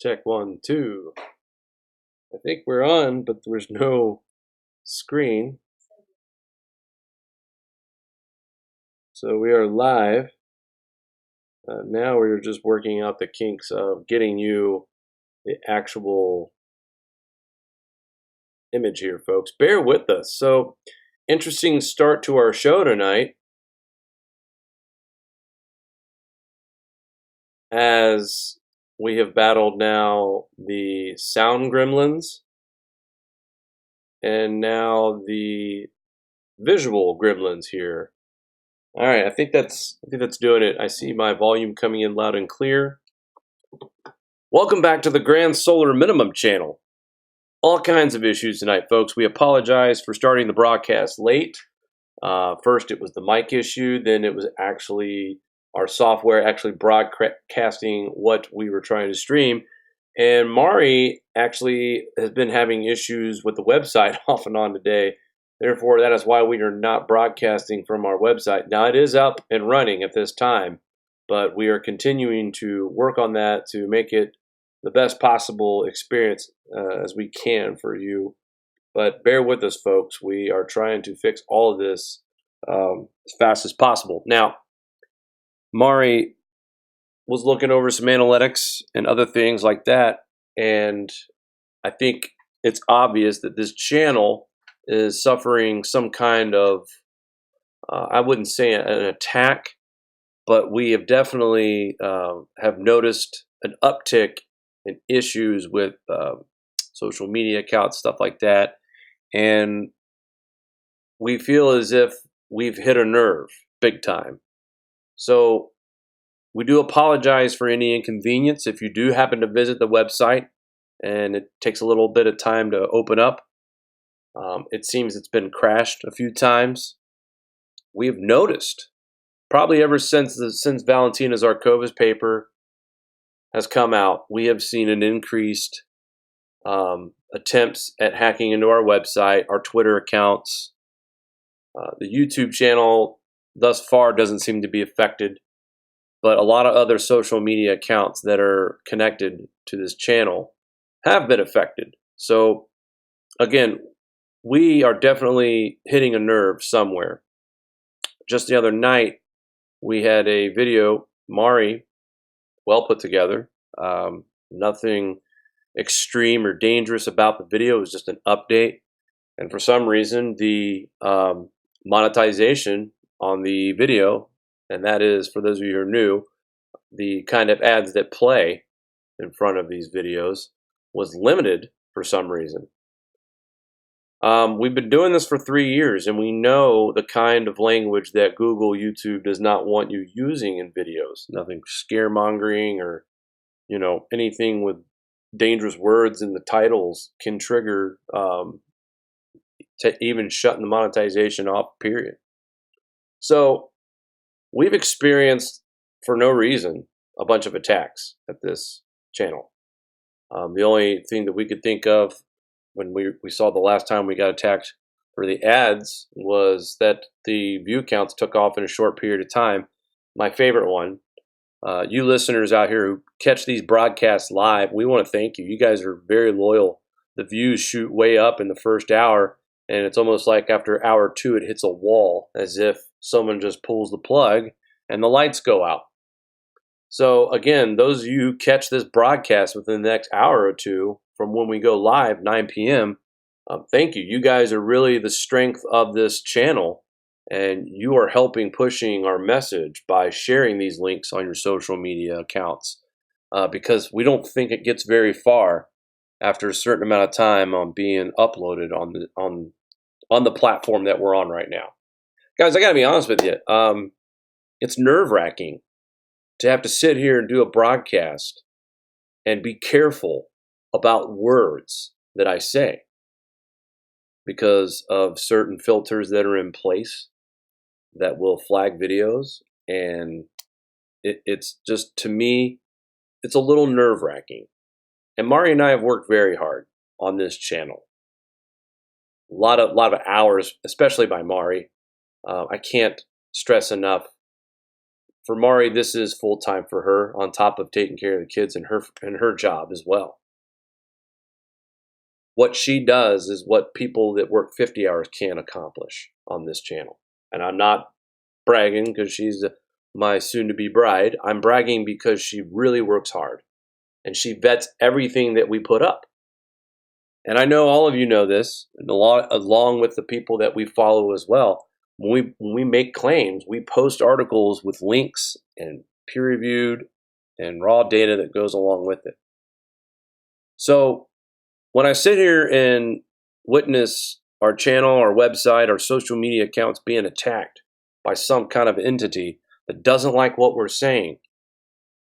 Check 1, 2. I think we're on, but there's no screen. So we are live. Now we're just working out the kinks of getting you the actual image here, folks. Bear with us. So, interesting start to our show tonight, as we have battled now the sound gremlins and now the visual gremlins here. All right, I think that's doing it. I see my volume coming in loud and clear. Welcome back to the Grand Solar Minimum channel. All kinds of issues tonight, folks. We apologize for starting the broadcast late. First, it was the mic issue. Then it was actually our software actually broadcasting what we were trying to stream. And Mari actually has been having issues with the website off and on today. Therefore, that is why we are not broadcasting from our website. Now, it is up and running at this time, but we are continuing to work on that to make it the best possible experience as we can for you. But bear with us, folks. We are trying to fix all of this as fast as possible. Now, Mari was looking over some analytics and other things like that, and I think it's obvious that this channel is suffering some kind of, I wouldn't say an attack, but we have definitely have noticed an uptick in issues with social media accounts, stuff like that. And we feel as if we've hit a nerve big time. So we do apologize for any inconvenience. If you do happen to visit the website and it takes a little bit of time to open up, it seems it's been crashed a few times. We've noticed, probably ever since Valentina Zarkova's paper has come out, we have seen an increased attempts at hacking into our website, our Twitter accounts. The YouTube channel thus far doesn't seem to be affected, but a lot of other social media accounts that are connected to this channel have been affected. So again, we are definitely hitting a nerve somewhere. Just the other night, we had a video, Mari, well put together. Nothing extreme or dangerous about the video. It was just an update. And for some reason, the monetization on the video, and that is, for those of you who are new, the kind of ads that play in front of these videos, was limited for some reason. We've been doing this for 3 years, and we know the kind of language that Google, YouTube does not want you using in videos. Nothing scaremongering or, anything with dangerous words in the titles can trigger to even shutting the monetization off, period. So we've experienced, for no reason, a bunch of attacks at this channel. The only thing that we could think of when we saw the last time we got attacked for the ads was that the view counts took off in a short period of time. My favorite one, you listeners out here who catch these broadcasts live, we want to thank you. You guys are very loyal. The views shoot way up in the first hour, and it's almost like after hour 2 it hits a wall, as if someone just pulls the plug and the lights go out. So again, those of you who catch this broadcast within the next hour or two from when we go live, 9 p.m., thank you. You guys are really the strength of this channel, and you are helping pushing our message by sharing these links on your social media accounts, because we don't think it gets very far after a certain amount of time on being uploaded on the platform that we're on right now. Guys, I got to be honest with you. It's nerve-wracking to have to sit here and do a broadcast and be careful about words that I say because of certain filters that are in place that will flag videos. And it's just, to me, it's a little nerve-wracking. And Mari and I have worked very hard on this channel. A lot of hours, especially by Mari. I can't stress enough for Mari, this is full time for her, on top of taking care of the kids and her job as well. What she does is what people that work 50 hours can't accomplish on this channel. And I'm not bragging because she's my soon-to-be bride. I'm bragging because she really works hard and she vets everything that we put up. And I know all of you know this, and along with the people that we follow as well. When we make claims, we post articles with links and peer-reviewed and raw data that goes along with it. So when I sit here and witness our channel, our website, our social media accounts being attacked by some kind of entity that doesn't like what we're saying,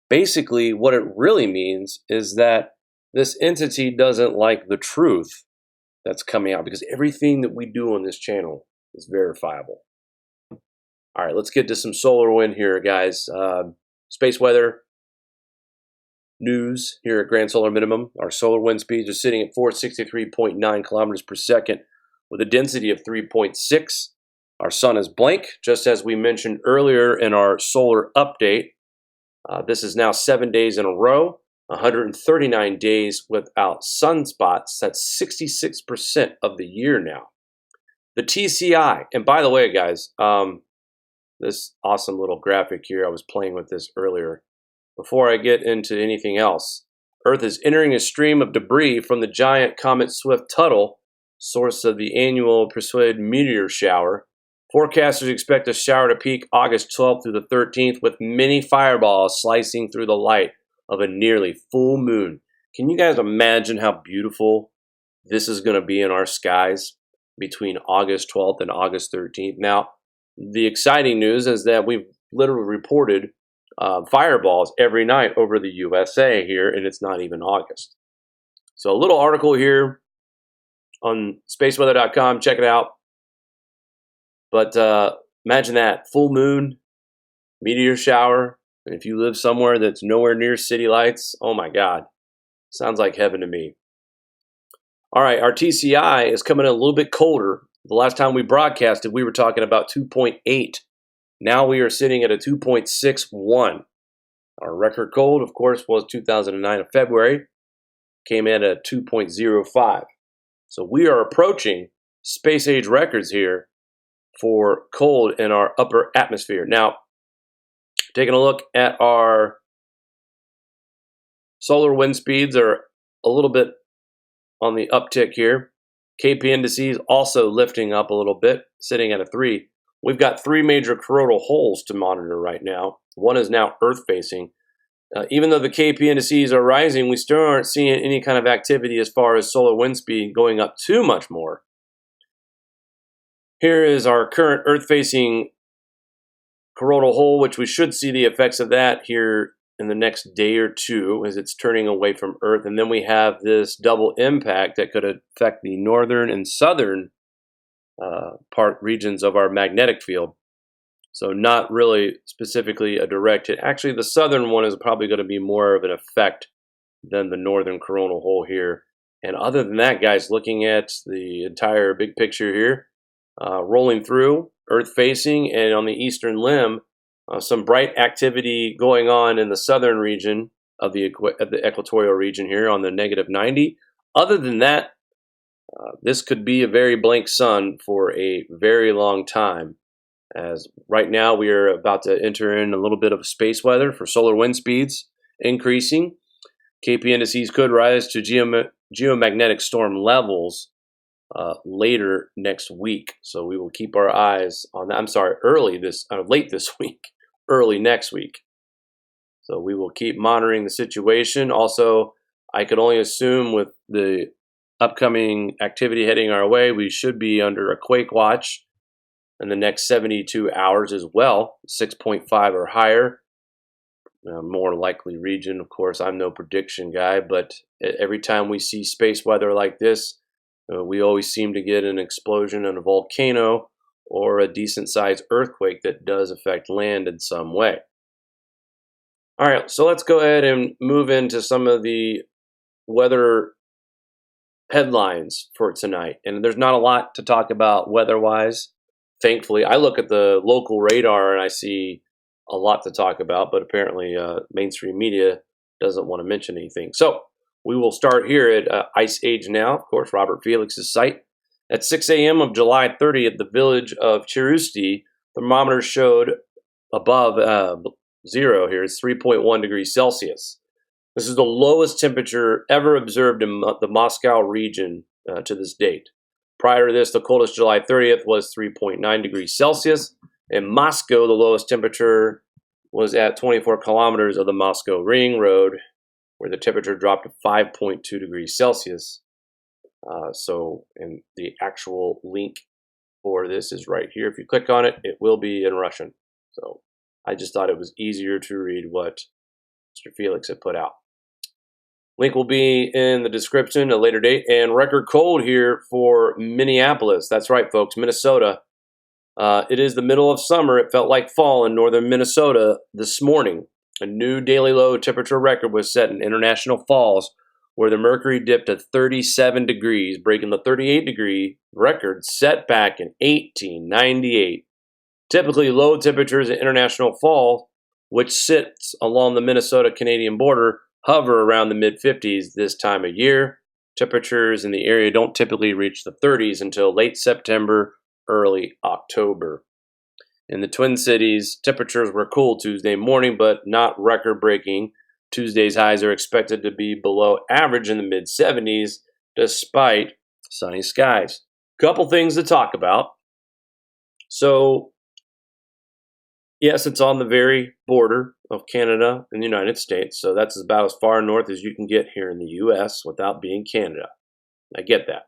basically what it really means is that this entity doesn't like the truth that's coming out, because everything that we do on this channel is verifiable. All right, let's get to some solar wind here, guys. Space weather news here at Grand Solar Minimum. Our solar wind speeds are sitting at 463.9 kilometers per second with a density of 3.6. Our sun is blank, just as we mentioned earlier in our solar update. This is now 7 days in a row, 139 days without sunspots. That's 66% of the year now. The TCI, and by the way, guys, this awesome little graphic here, I was playing with this earlier. Before I get into anything else, Earth is entering a stream of debris from the giant comet Swift-Tuttle, source of the annual Perseid meteor shower. Forecasters expect a shower to peak August 12th through the 13th, with many fireballs slicing through the light of a nearly full moon. Can you guys imagine how beautiful this is going to be in our skies between August 12th and August 13th? Now, the exciting news is that we've literally reported fireballs every night over the USA here, and it's not even August. So a little article here on SPACEWEATHER.com. Check it out. But imagine that, full moon, meteor shower, and if you live somewhere that's nowhere near city lights, oh my God, sounds like heaven to me. All right, our TCI is coming in a little bit colder. The last time we broadcasted, we were talking about 2.8. Now we are sitting at a 2.61. Our record cold, of course, was 2009 of February. Came in at 2.05. So we are approaching space age records here for cold in our upper atmosphere. Now, taking a look at our solar wind speeds are a little bit on the uptick here. KP indices also lifting up a little bit, sitting at a 3. We've got 3 major coronal holes to monitor right now. One is now Earth-facing. Even though the KP indices are rising, we still aren't seeing any kind of activity as far as solar wind speed going up too much more. Here is our current Earth-facing coronal hole, which we should see the effects of that here in the next day or two as it's turning away from Earth. And then we have this double impact that could affect the northern and southern regions of our magnetic field. So not really specifically a direct hit. Actually, the southern one is probably going to be more of an effect than the northern coronal hole here. And other than that, guys, looking at the entire big picture here, rolling through, Earth facing, and on the eastern limb, some bright activity going on in the southern region of the equatorial region here on the -90. Other than that, this could be a very blank sun for a very long time, as right now we are about to enter in a little bit of space weather for solar wind speeds increasing. KP indices could rise to geomagnetic storm levels later next week. So we will keep our eyes on that. I'm sorry, late this week, early next week. So we will keep monitoring the situation. Also, I could only assume with the upcoming activity heading our way, we should be under a quake watch in the next 72 hours as well, 6.5 or higher. More likely region, of course, I'm no prediction guy, but every time we see space weather like this, we always seem to get an explosion in a volcano or a decent-sized earthquake that does affect land in some way. All right, so let's go ahead and move into some of the weather headlines for tonight. And there's not a lot to talk about weather-wise. Thankfully, I look at the local radar and I see a lot to talk about, but apparently mainstream media doesn't want to mention anything. So we will start here at Ice Age Now, of course, Robert Felix's site. At 6 a.m. of July 30th, the village of Chirusti, thermometers showed above zero here. It's 3.1 degrees Celsius. This is the lowest temperature ever observed in the Moscow region to this date. Prior to this, the coldest July 30th was 3.9 degrees Celsius. In Moscow, the lowest temperature was at 24 kilometers of the Moscow Ring Road, where the temperature dropped to 5.2 degrees Celsius. And the actual link for this is right here. If you click on it, it will be in Russian. So I just thought it was easier to read what Mr. Felix had put out. Link will be in the description at a later date. And record cold here for Minneapolis. That's right, folks, Minnesota. It is the middle of summer. It felt like fall in northern Minnesota this morning. A new daily low temperature record was set in International Falls, where the mercury dipped to 37 degrees, breaking the 38-degree record set back in 1898. Typically, low temperatures at International Falls, which sits along the Minnesota-Canadian border, hover around the mid-50s this time of year. Temperatures in the area don't typically reach the 30s until late September, early October. In the Twin Cities, temperatures were cool Tuesday morning, but not record-breaking. Tuesday's highs are expected to be below average in the mid-70s, despite sunny skies. Couple things to talk about. So, yes, it's on the very border of Canada and the United States, so that's about as far north as you can get here in the U.S. without being Canada. I get that.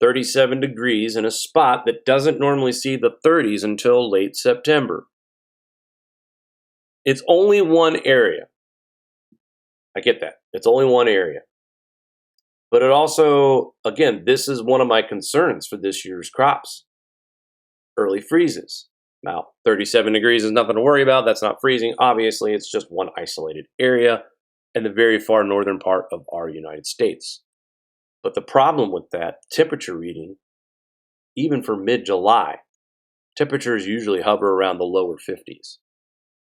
37 degrees in a spot that doesn't normally see the 30s until late September. It's only one area. I get that. It's only one area. But it also, again, this is one of my concerns for this year's crops. Early freezes. Now, 37 degrees is nothing to worry about. That's not freezing. Obviously, it's just one isolated area in the very far northern part of our United States. But the problem with that temperature reading, even for mid-July, temperatures usually hover around the lower 50s.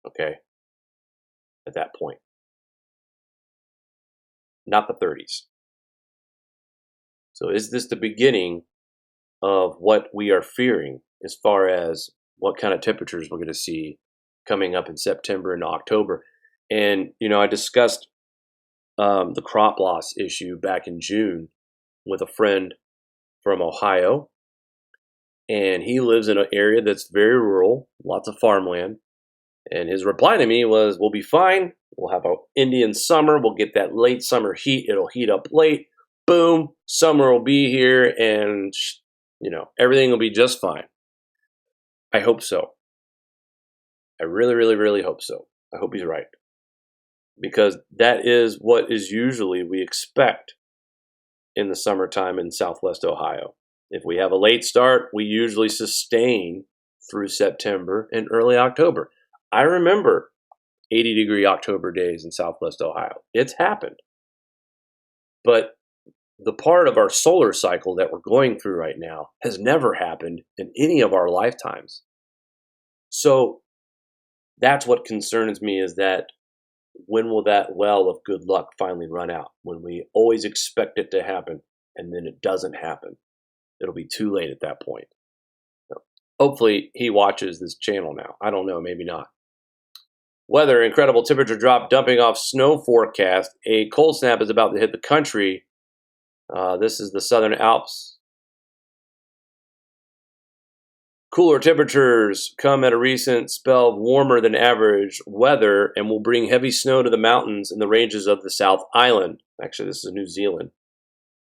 Okay? At that point. Not the 30s. So is this the beginning of what we are fearing as far as what kind of temperatures we're going to see coming up in September and October? And, I discussed the crop loss issue back in June with a friend from Ohio. And he lives in an area that's very rural, lots of farmland. And his reply to me was, we'll be fine. We'll have an Indian summer. We'll get that late summer heat. It'll heat up late. Boom. Summer will be here. And, everything will be just fine. I hope so. I really, really, really hope so. I hope he's right. Because that is what is usually we expect in the summertime in Southwest Ohio. If we have a late start, we usually sustain through September and early October. I remember 80-degree October days in Southwest Ohio. It's happened. But the part of our solar cycle that we're going through right now has never happened in any of our lifetimes. So that's what concerns me, is that when will that well of good luck finally run out? When we always expect it to happen and then it doesn't happen. It'll be too late at that point. So hopefully he watches this channel now. I don't know, maybe not. Weather, incredible temperature drop dumping off snow forecast. A cold snap is about to hit the country. This is the Southern Alps. Cooler temperatures come at a recent spell of warmer than average weather and will bring heavy snow to the mountains in the ranges of the South Island. Actually, this is New Zealand.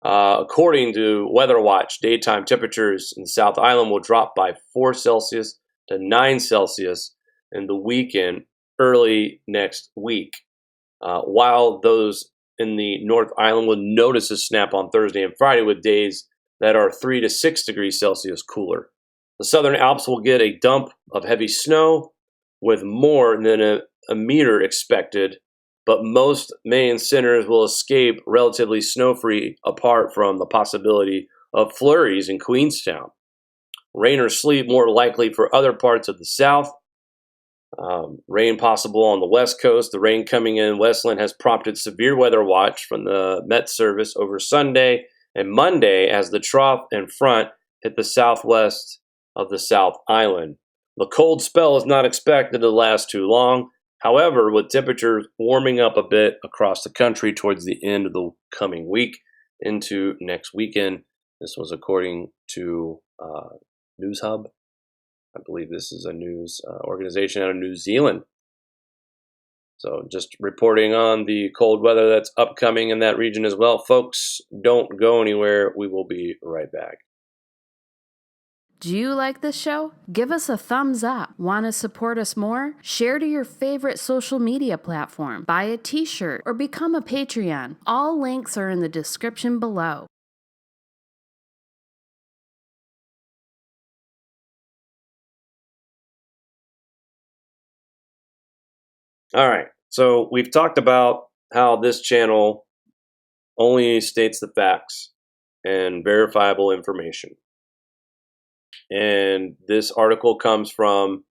According to Weather Watch, daytime temperatures in the South Island will drop by 4 Celsius to 9 Celsius in the weekend early next week, while those in the North Island will notice a snap on Thursday and Friday with days that are 3 to 6 degrees Celsius cooler. The Southern Alps will get a dump of heavy snow with more than a meter expected, but most Maine centers will escape relatively snow-free apart from the possibility of flurries in Queenstown. Rain or sleet more likely for other parts of the South. Rain possible on the west coast. The rain coming in Westland has prompted severe weather watch from the Met Service over Sunday and Monday as the trough and front hit the southwest of the South Island. The cold spell is not expected to last too long. However, with temperatures warming up a bit across the country towards the end of the coming week into next weekend. This was according to News Hub. I believe this is a news organization out of New Zealand. So just reporting on the cold weather that's upcoming in that region as well. Folks, don't go anywhere. We will be right back. Do you like this show? Give us a thumbs up. Want to support us more? Share to your favorite social media platform. Buy a t-shirt or become a Patreon. All links are in the description below. All right. So we've talked about how this channel only states the facts and verifiable information. And this article comes from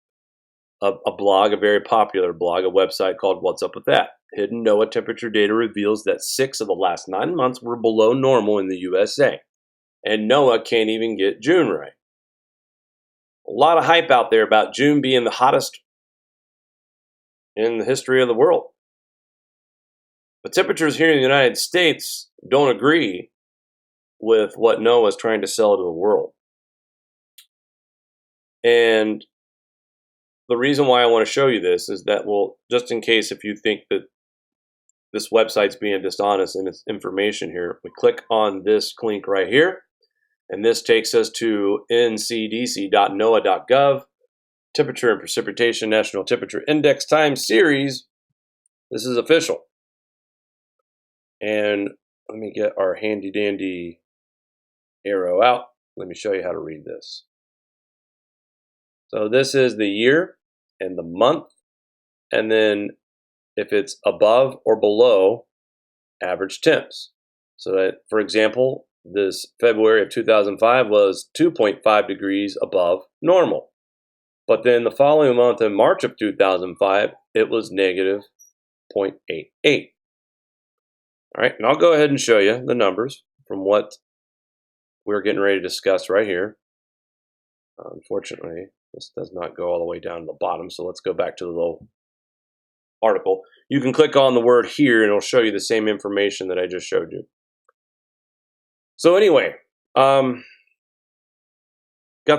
a blog, a very popular blog, a website called What's Up With That. Hidden NOAA temperature data reveals that 6 of the last 9 months were below normal in the USA. And NOAA can't even get June right. A lot of hype out there about June being the hottest in the history of the world. But temperatures here in the United States don't agree with what NOAA is trying to sell to the world. And the reason why I want to show you this is that, well, just in case if you think that this website's being dishonest in its information here, we click on this link right here, and this takes us to ncdc.noaa.gov, Temperature and Precipitation National Temperature Index Time Series. This is official. And let me get our handy dandy arrow out. Let me show you how to read this. So this is the year and the month, and then if it's above or below average temps. So that, for example, this February of 2005 was 2.5 degrees above normal. But then the following month in March of 2005, it was negative 0.88. All right, and I'll go ahead and show you the numbers from what we're getting ready to discuss right here. Unfortunately, this does not go all the way down to the bottom, so let's go back to the little article. You can click on the word here, and it'll show you the same information that I just showed you. So anyway, got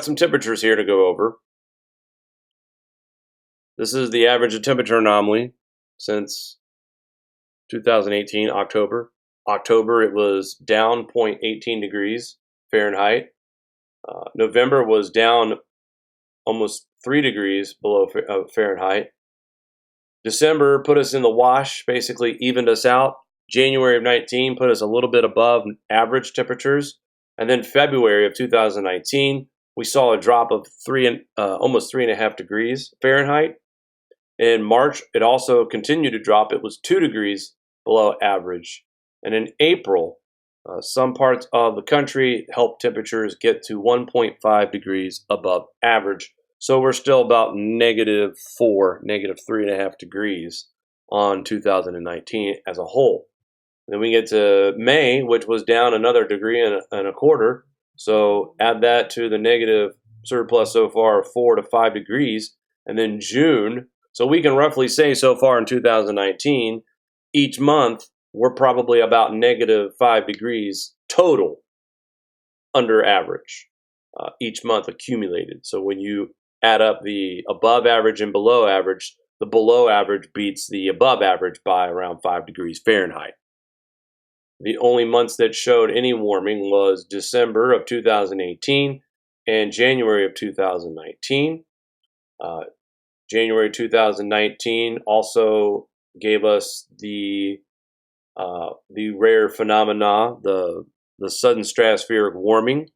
some temperatures here to go over. This is the average of temperature anomaly since 2018, October. October, it was down 0.18 degrees Fahrenheit. November was down almost 3 degrees below Fahrenheit. December put us in the wash, basically evened us out. January of 19 put us a little bit above average temperatures. And then February of 2019, we saw a drop of almost 3.5 degrees Fahrenheit. In March, it also continued to drop. It was 2 degrees below average. And in April, some parts of the country helped temperatures get to 1.5 degrees above average. So we're still about -4, -3.5 degrees on 2019 as a whole. Then we get to May, which was down another degree and a quarter. So add that to the negative surplus so far of 4 to 5 degrees. And then June, so we can roughly say so far in 2019, each month, we're probably about -5 degrees total under average each month accumulated. So when you add up the above average and below average, the below average beats the above average by around 5 degrees Fahrenheit. The only months that showed any warming was December of 2018 and January of 2019. January 2019 also gave us the rare phenomena, the sudden stratospheric warming,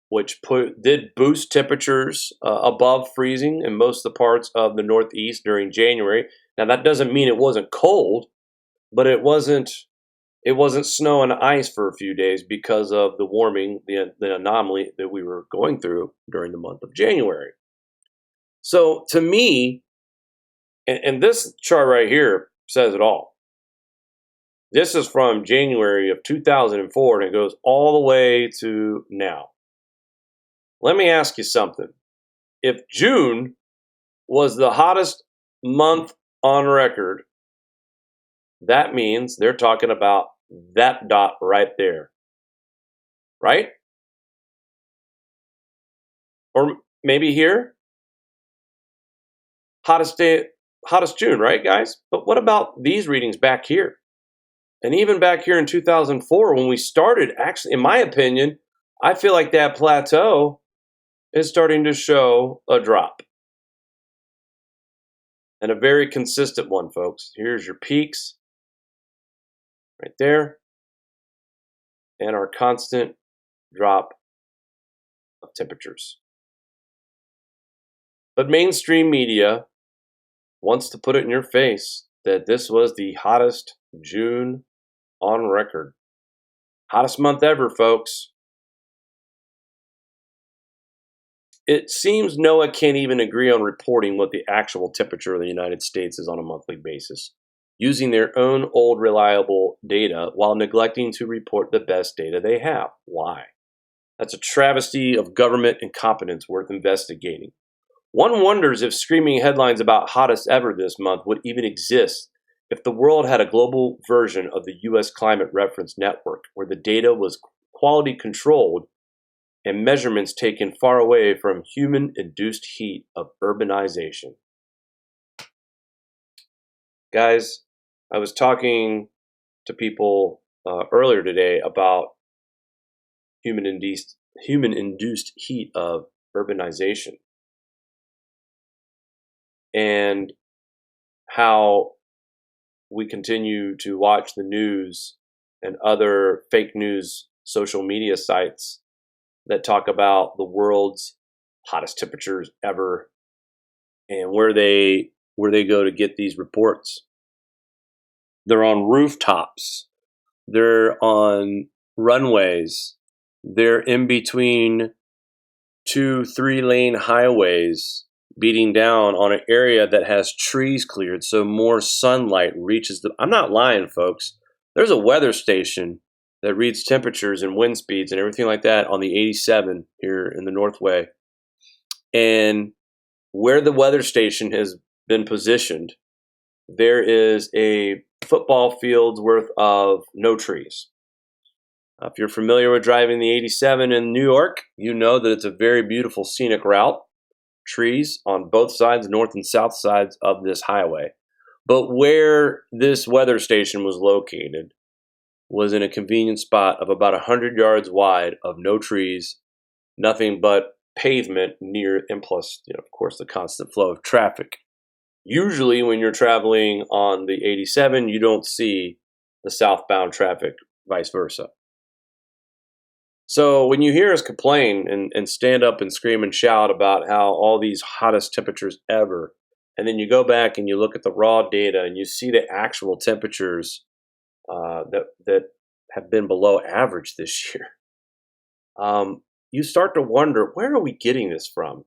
which did boost temperatures above freezing in most of the parts of the Northeast during January. Now that doesn't mean it wasn't cold, but it wasn't snow and ice for a few days because of the warming, the anomaly that we were going through during the month of January. So to me, And this chart right here says it all. This is from January of 2004, and it goes all the way to now. Let me ask you something. If June was the hottest month on record, that means they're talking about that dot right there. Right? Or maybe here? Hottest June, right, guys? But what about these readings back here? And even back here in 2004, when we started, actually, in my opinion, I feel like that plateau is starting to show a drop. And a very consistent one, folks. Here's your peaks right there. And our constant drop of temperatures. But mainstream media wants to put it in your face that this was the hottest June on record. Hottest month ever, folks. It seems NOAA can't even agree on reporting what the actual temperature of the United States is on a monthly basis, using their own old reliable data while neglecting to report the best data they have. Why? That's a travesty of government incompetence worth investigating. One wonders if screaming headlines about hottest ever this month would even exist if the world had a global version of the U.S. Climate Reference Network, where the data was quality controlled and measurements taken far away from human-induced heat of urbanization. Guys, I was talking to people earlier today about human-induced heat of urbanization and how we continue to watch the news and other fake news social media sites that talk about the world's hottest temperatures ever and where they go to get these reports. They're on rooftops. They're on runways. They're in between 2-3 lane highways beating down on an area that has trees cleared so more sunlight reaches the... I'm not lying, folks. There's a weather station that reads temperatures and wind speeds and everything like that on the 87 here in the Northway. And where the weather station has been positioned, there is a football field's worth of no trees. If you're familiar with driving the 87 in New York, you know that it's a very beautiful scenic route. Trees on both sides, north and south sides of this highway. But where this weather station was located was in a convenient spot of about 100 yards wide of no trees, nothing but pavement near, and plus, of course, the constant flow of traffic. Usually when you're traveling on the 87, you don't see the southbound traffic, vice versa. So when you hear us complain and stand up and scream and shout about how all these hottest temperatures ever, and then you go back and you look at the raw data and you see the actual temperatures that have been below average this year, you start to wonder, where are we getting this from?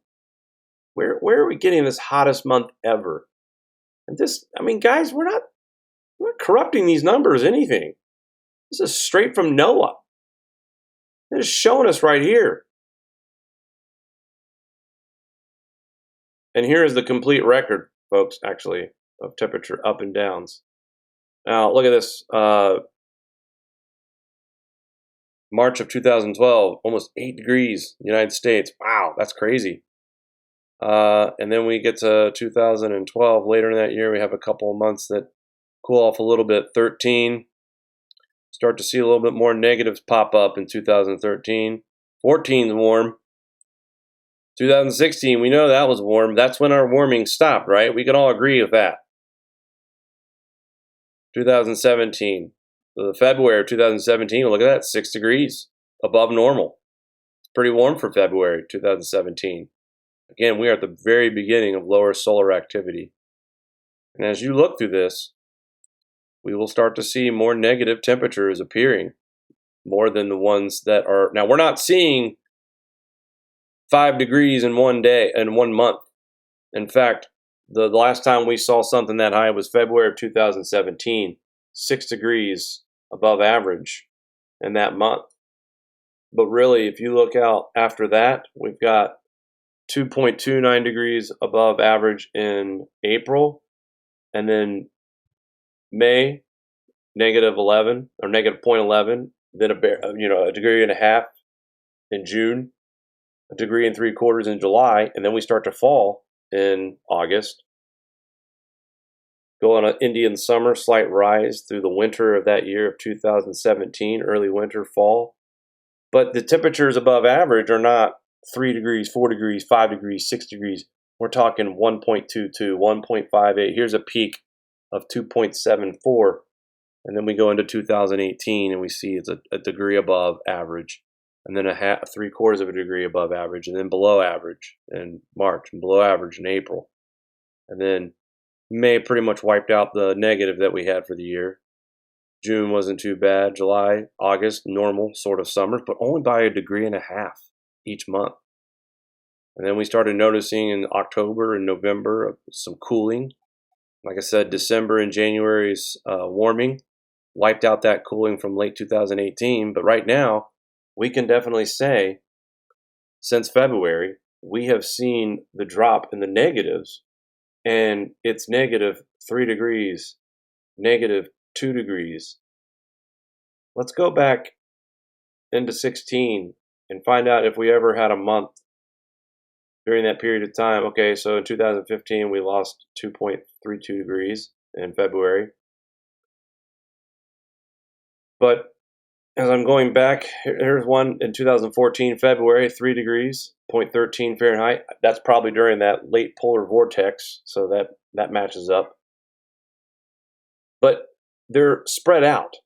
Where are we getting this hottest month ever? And this, I mean, guys, we're not corrupting these numbers, anything. This is straight from NOAA. They're just showing us right here. And here is the complete record, folks, actually, of temperature up and downs. Now, look at this. March of 2012, almost 8 degrees, United States. Wow, that's crazy. And then we get to 2012. Later in that year, we have a couple of months that cool off a little bit. 13. Start to see a little bit more negatives pop up in 2013. 14 is warm. 2016, we know that was warm. That's when our warming stopped, right? We can all agree with that. 2017, February of 2017, look at that, 6 degrees above normal. It's pretty warm for February 2017. Again, we are at the very beginning of lower solar activity. And as you look through this, we will start to see more negative temperatures appearing, more than the ones that are... Now, we're not seeing 5 degrees in one day, in 1 month. In fact, The last time we saw something that high was February of 2017, 6 degrees above average in that month. But really, if you look out after that, we've got 2.29 degrees above average in April, and then May, negative 11 or negative 0.11, then a degree and a half in June, a degree and 3/4 in July, and then we start to fall in August. Go on an Indian summer, slight rise through the winter of that year of 2017, early winter, fall. But the temperatures above average are not 3 degrees, 4 degrees, 5 degrees, 6 degrees. We're talking 1.22, 1.58. Here's a peak of 2.74. And then we go into 2018 and we see it's a degree above average, and then 3/4 of a degree above average, and then below average in March, and below average in April. And then May pretty much wiped out the negative that we had for the year. June wasn't too bad. July, August, normal sort of summers, but only by a degree and a half each month. And then we started noticing in October and November some cooling. Like I said, December and January's warming wiped out that cooling from late 2018. But right now, we can definitely say since February, we have seen the drop in the negatives, and it's negative 3 degrees, negative 2 degrees. Let's go back into 16 and find out if we ever had a month during that period of time. Okay, so in 2015, we lost 2.32 degrees in February. But as I'm going back, here's one in 2014, February, 3 degrees, 0.13 Fahrenheit. That's probably during that late polar vortex, so that matches up. But they're spread out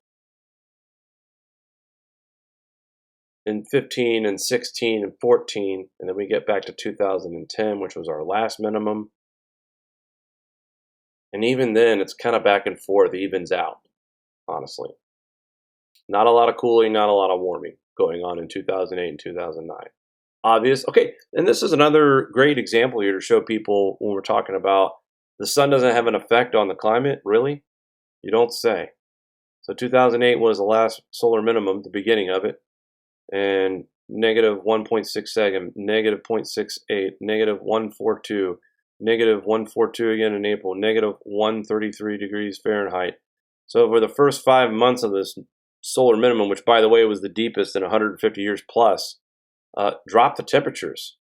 in 15 and 16 and 14, and then we get back to 2010, which was our last minimum. And even then, it's kind of back and forth, evens out, honestly. Not a lot of cooling, not a lot of warming going on in 2008 and 2009. Obvious. Okay, and this is another great example here to show people when we're talking about the sun doesn't have an effect on the climate, really? You don't say. So 2008 was the last solar minimum, the beginning of it, and negative 1.67, negative 0.68, negative 142, negative 142 again in April, negative 133 degrees Fahrenheit. So over the first 5 months of this solar minimum, which by the way was the deepest in 150 years plus, dropped the temperatures.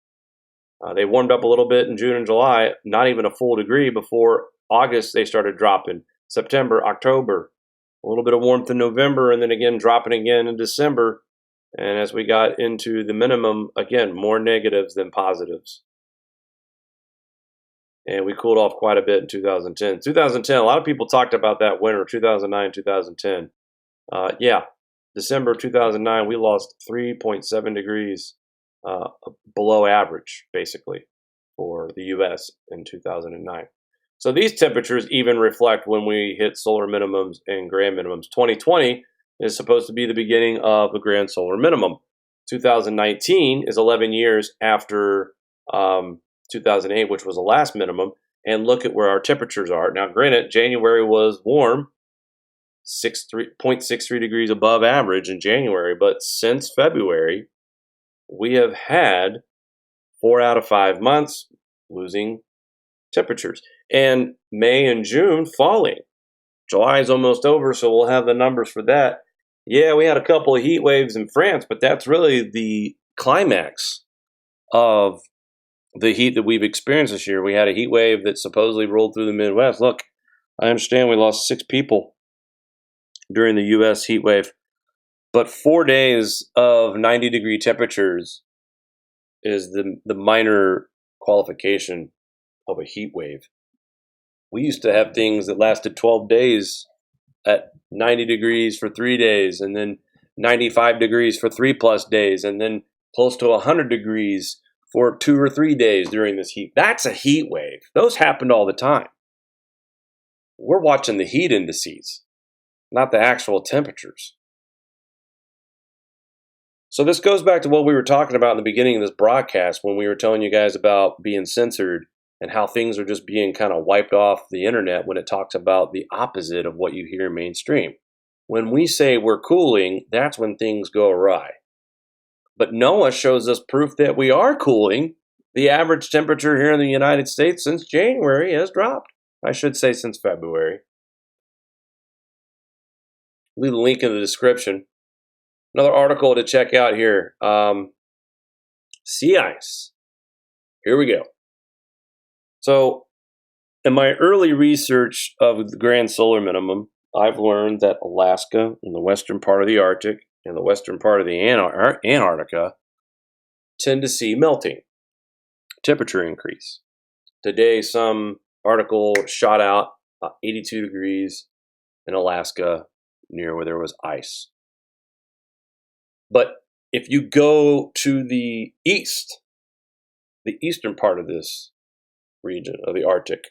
They warmed up a little bit in June and July, not even a full degree. Before August, they started dropping. September, October, a little bit of warmth in November, and then again dropping again in December. And as we got into the minimum, again, more negatives than positives. And we cooled off quite a bit in 2010. 2010, a lot of people talked about that winter, 2009, 2010. December 2009, we lost 3.7 degrees below average, basically, for the U.S. in 2009. So these temperatures even reflect when we hit solar minimums and grand minimums. 2020 is supposed to be the beginning of the grand solar minimum. 2019 is 11 years after 2008, which was the last minimum. And look at where our temperatures are. Now, granted, January was warm, 0.63 degrees above average in January. But since February, we have had 4 out of 5 months losing temperatures. And May and June falling. July is almost over, so we'll have the numbers for that. Yeah, we had a couple of heat waves in France, but that's really the climax of the heat that we've experienced this year. We had a heat wave that supposedly rolled through the Midwest. Look, I understand we lost 6 people during the U.S. heat wave, but 4 days of 90-degree temperatures is the minor qualification of a heat wave. We used to have things that lasted 12 days at 90 degrees for 3 days, and then 95 degrees for 3+ days, and then close to 100 degrees for 2 or 3 days during this heat. That's a heat wave. Those happened all the time. We're watching the heat indices, not the actual temperatures. So this goes back to what we were talking about in the beginning of this broadcast when we were telling you guys about being censored and how things are just being kind of wiped off the internet when it talks about the opposite of what you hear mainstream. When we say we're cooling, that's when things go awry. But NOAA shows us proof that we are cooling. The average temperature here in the United States since January has dropped. I should say since February. Leave the link in the description. Another article to check out here. Sea ice. Here we go. So, in my early research of the grand solar minimum, I've learned that Alaska and the western part of the Arctic and the western part of the Antarctica tend to see melting, temperature increase. Today, some article shot out 82 degrees in Alaska near where there was ice. But if you go to the east, the eastern part of this region of the Arctic,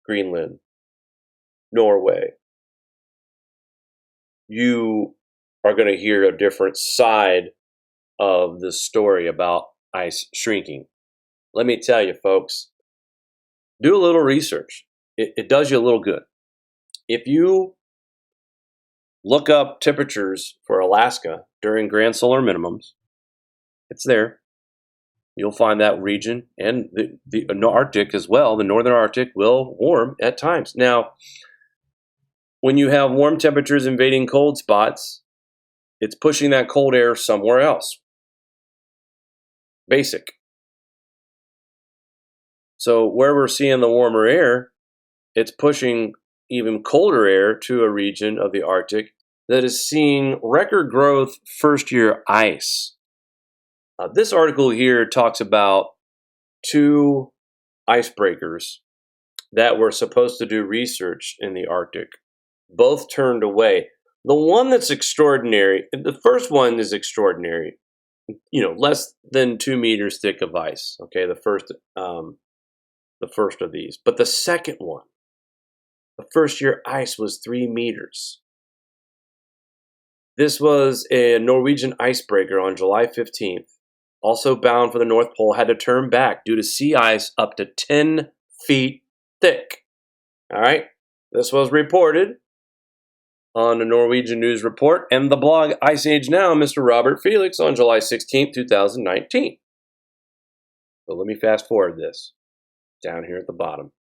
Greenland, Norway, you are going to hear a different side of the story about ice shrinking. Let me tell you, folks, do a little research. It does you a little good. If you look up temperatures for Alaska during grand solar minimums, it's there. You'll find that region, and the Arctic as well, the northern Arctic, will warm at times. Now, when you have warm temperatures invading cold spots, it's pushing that cold air somewhere else. Basic. So where we're seeing the warmer air, it's pushing even colder air to a region of the Arctic that is seeing record growth first-year ice. This article here talks about 2 icebreakers that were supposed to do research in the Arctic. Both turned away. The one that's extraordinary, the first one is extraordinary, less than 2 meters thick of ice. Okay, the first of these. But the second one, the first year ice was 3 meters. This was a Norwegian icebreaker on July 15th. Also bound for the North Pole, had to turn back due to sea ice up to 10 feet thick. All right, this was reported on the Norwegian News Report and the blog Ice Age Now, Mr. Robert Felix, on July 16, 2019. So let me fast forward this down here at the bottom.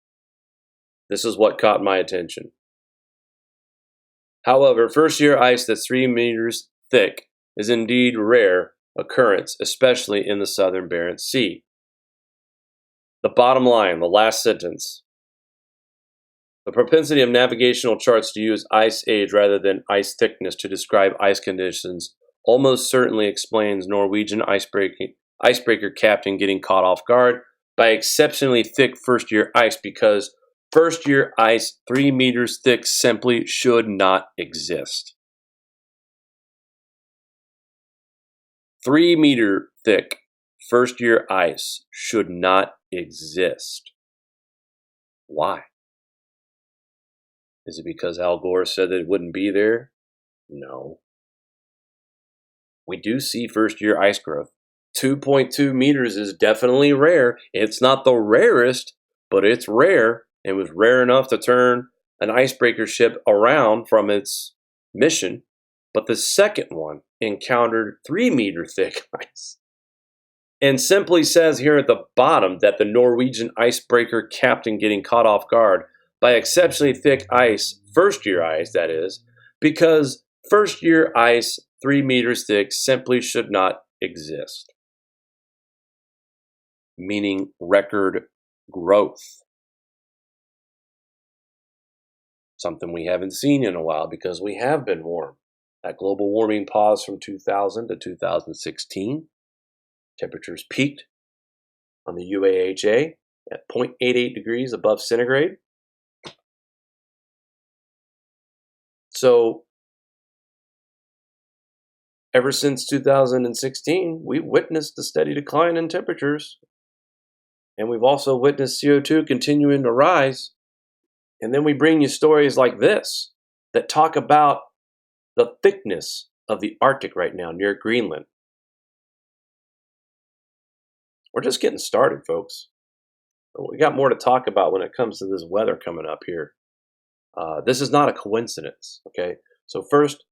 This is what caught my attention. However, first-year ice that's 3 meters thick is indeed rare occurrence, especially in the southern Barents Sea. The bottom line, the last sentence. The propensity of navigational charts to use ice age rather than ice thickness to describe ice conditions almost certainly explains Norwegian icebreaker captain getting caught off guard by exceptionally thick first-year ice, because first-year ice 3 meters thick simply should not exist. 3 meter thick first-year ice should not exist. Why? Is it because Al Gore said that it wouldn't be there? No. We do see first-year ice growth. 2.2 meters is definitely rare. It's not the rarest, but it's rare. It was rare enough to turn an icebreaker ship around from its mission. But the second one encountered 3 meter thick ice. And simply says here at the bottom that the Norwegian icebreaker captain getting caught off guard by exceptionally thick ice, first-year ice that is, because first-year ice 3 meters thick simply should not exist. Meaning record growth. Something we haven't seen in a while because we have been warm. That global warming paused from 2000 to 2016. Temperatures peaked on the UAHA at 0.88 degrees above centigrade. So, ever since 2016, we've witnessed a steady decline in temperatures. And we've also witnessed CO2 continuing to rise. And then we bring you stories like this that talk about the thickness of the Arctic right now near Greenland. We're just getting started, folks. But we got more to talk about when it comes to this weather coming up here. This is not a coincidence, okay? So first,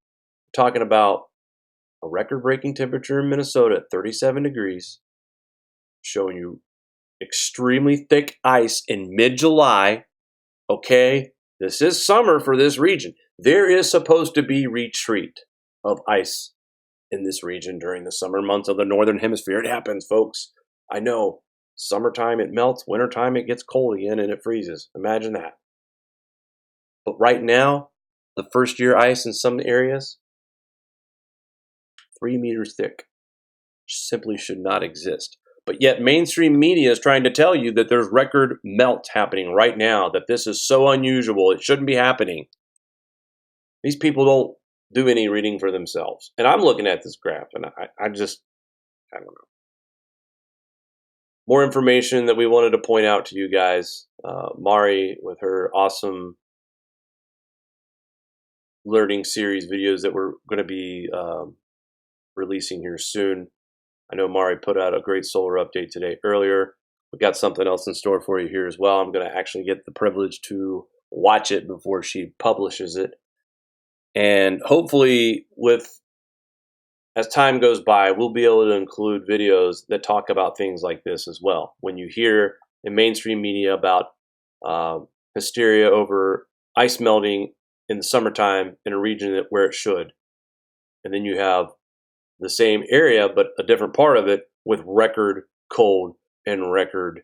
we're talking about a record-breaking temperature in Minnesota at 37 degrees, showing you extremely thick ice in mid-July, okay? This is summer for this region. There is supposed to be retreat of ice in this region during the summer months of the northern hemisphere. It happens, folks. I know. Summertime it melts, wintertime it gets cold again and it freezes. Imagine that. But right now, the first year ice in some areas, 3 meters thick, simply should not exist. But yet mainstream media is trying to tell you that there's record melt happening right now, that this is so unusual, it shouldn't be happening. These people don't do any reading for themselves. And I'm looking at this graph and I don't know. More information that we wanted to point out to you guys. Mari with her awesome learning series videos that we're going to be releasing here soon. I know Mari put out a great solar update today earlier. We got something else in store for you here as well. I'm going to actually get the privilege to watch it before she publishes it. And hopefully, as time goes by, we'll be able to include videos that talk about things like this as well. When you hear in mainstream media about hysteria over ice melting in the summertime in a region where it should, and then you have the same area but a different part of it with record cold and record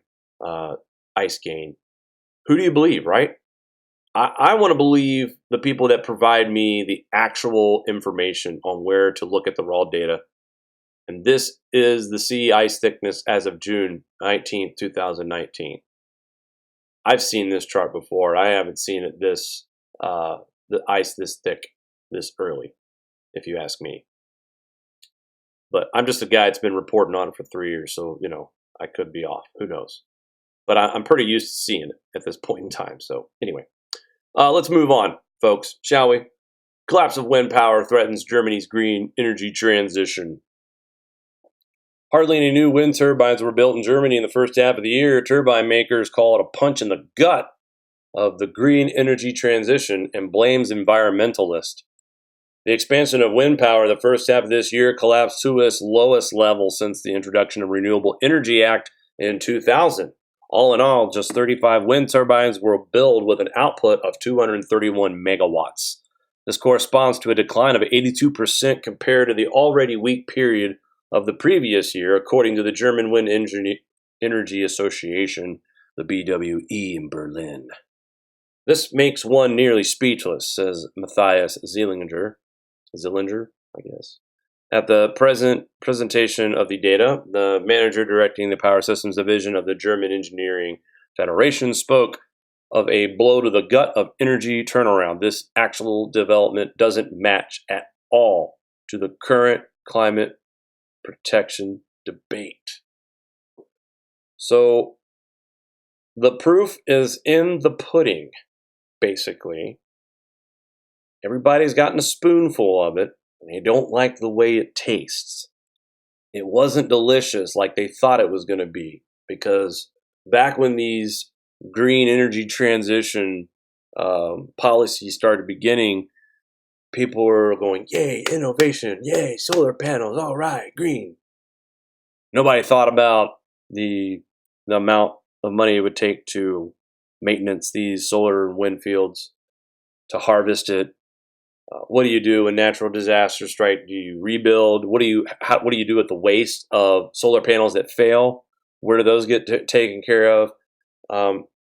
ice gain. Who do you believe, right? I want to believe the people that provide me the actual information on where to look at the raw data. And this is the sea ice thickness as of June 19th, 2019. I've seen this chart before. I haven't seen it the ice this thick, this early, if you ask me. But I'm just a guy that's been reporting on it for 3 years, so, I could be off. Who knows? But I'm pretty used to seeing it at this point in time. So anyway. Let's move on, folks, shall we? Collapse of wind power threatens Germany's green energy transition. Hardly any new wind turbines were built in Germany in the first half of the year. Turbine makers call it a punch in the gut of the green energy transition and blames environmentalists. The expansion of wind power the first half of this year collapsed to its lowest level since the introduction of Renewable Energy Act in 2000. All in all, just 35 wind turbines were built with an output of 231 megawatts. This corresponds to a decline of 82% compared to the already weak period of the previous year, according to the German Wind Energy Association, the BWE in Berlin. This makes one nearly speechless, says Matthias Zillinger, I guess. At the presentation of the data, the manager directing the Power Systems Division of the German Engineering Federation spoke of a blow to the gut of energy turnaround. This actual development doesn't match at all to the current climate protection debate. So the proof is in the pudding, basically. Everybody's gotten a spoonful of it. They don't like the way it tastes. It wasn't delicious like they thought it was going to be, because back when these green energy transition policies started beginning, people were going, yay, innovation, yay, solar panels, all right, green. Nobody thought about the amount of money it would take to maintenance these solar and wind fields, to harvest it. What do you do when natural disasters strike? Do you rebuild? What do you do with the waste of solar panels that fail? Where do those get taken care of?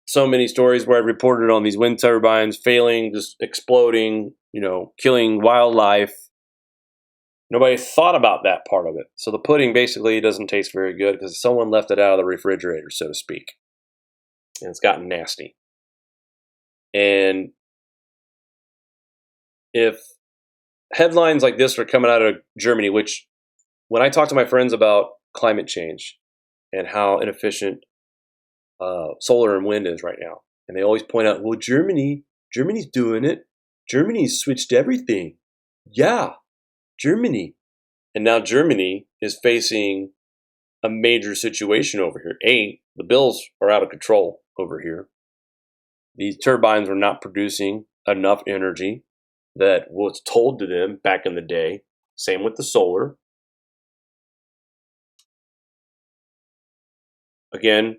So many stories where I reported on these wind turbines failing, just exploding, killing wildlife. Nobody thought about that part of it. So the pudding basically doesn't taste very good because someone left it out of the refrigerator, so to speak. And it's gotten nasty. And if headlines like this are coming out of Germany, which when I talk to my friends about climate change and how inefficient solar and wind is right now, and they always point out, well, Germany's doing it. Germany's switched everything. Yeah, Germany. And now Germany is facing a major situation over here. The bills are out of control over here. These turbines are not producing enough energy that was told to them back in the day. Same with the solar. Again,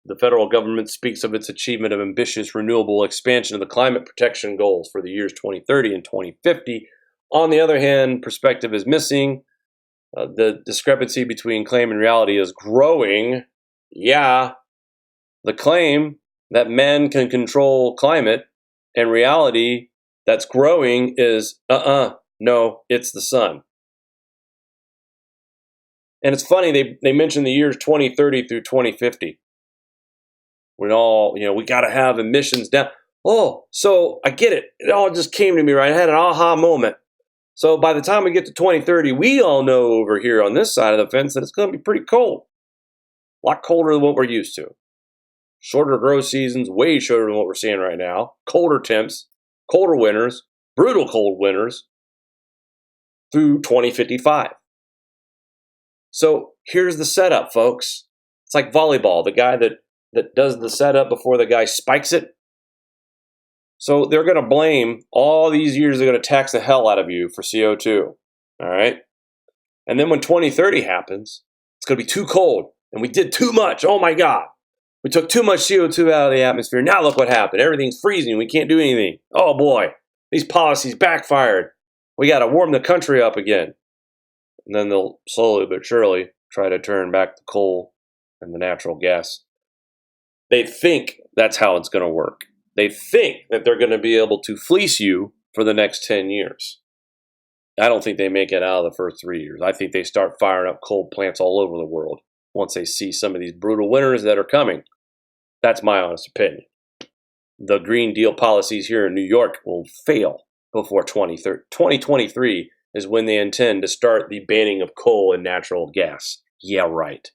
the federal government speaks of its achievement of ambitious renewable expansion of the climate protection goals for the years 2030 and 2050. On the other hand, perspective is missing. The discrepancy between claim and reality is growing. Yeah, the claim that man can control climate and reality that's growing is, no, it's the sun. And it's funny, they mentioned the years 2030 through 2050. When we got to have emissions down. Oh, so I get it. It all just came to me, right? I had an aha moment. So by the time we get to 2030, we all know over here on this side of the fence that it's going to be pretty cold. A lot colder than what we're used to. Shorter growth seasons, way shorter than what we're seeing right now. Colder temps, colder winters, brutal cold winters through 2055. So here's the setup, folks. It's like volleyball. The guy that does the setup before the guy spikes it. So they're going to blame all these years, they're going to tax the hell out of you for CO2. All right. And then when 2030 happens, it's going to be too cold and we did too much. Oh my God. We took too much CO2 out of the atmosphere. Now look what happened. Everything's freezing. We can't do anything. Oh boy. These policies backfired. We got to warm the country up again. And then they'll slowly but surely try to turn back the coal and the natural gas. They think that's how it's going to work. They think that they're going to be able to fleece you for the next 10 years. I don't think they make it out of the first 3 years. I think they start firing up coal plants all over the world once they see some of these brutal winters that are coming. That's my honest opinion. The Green Deal policies here in New York will fail before 2030. 2023 is when they intend to start the banning of coal and natural gas. Yeah, right.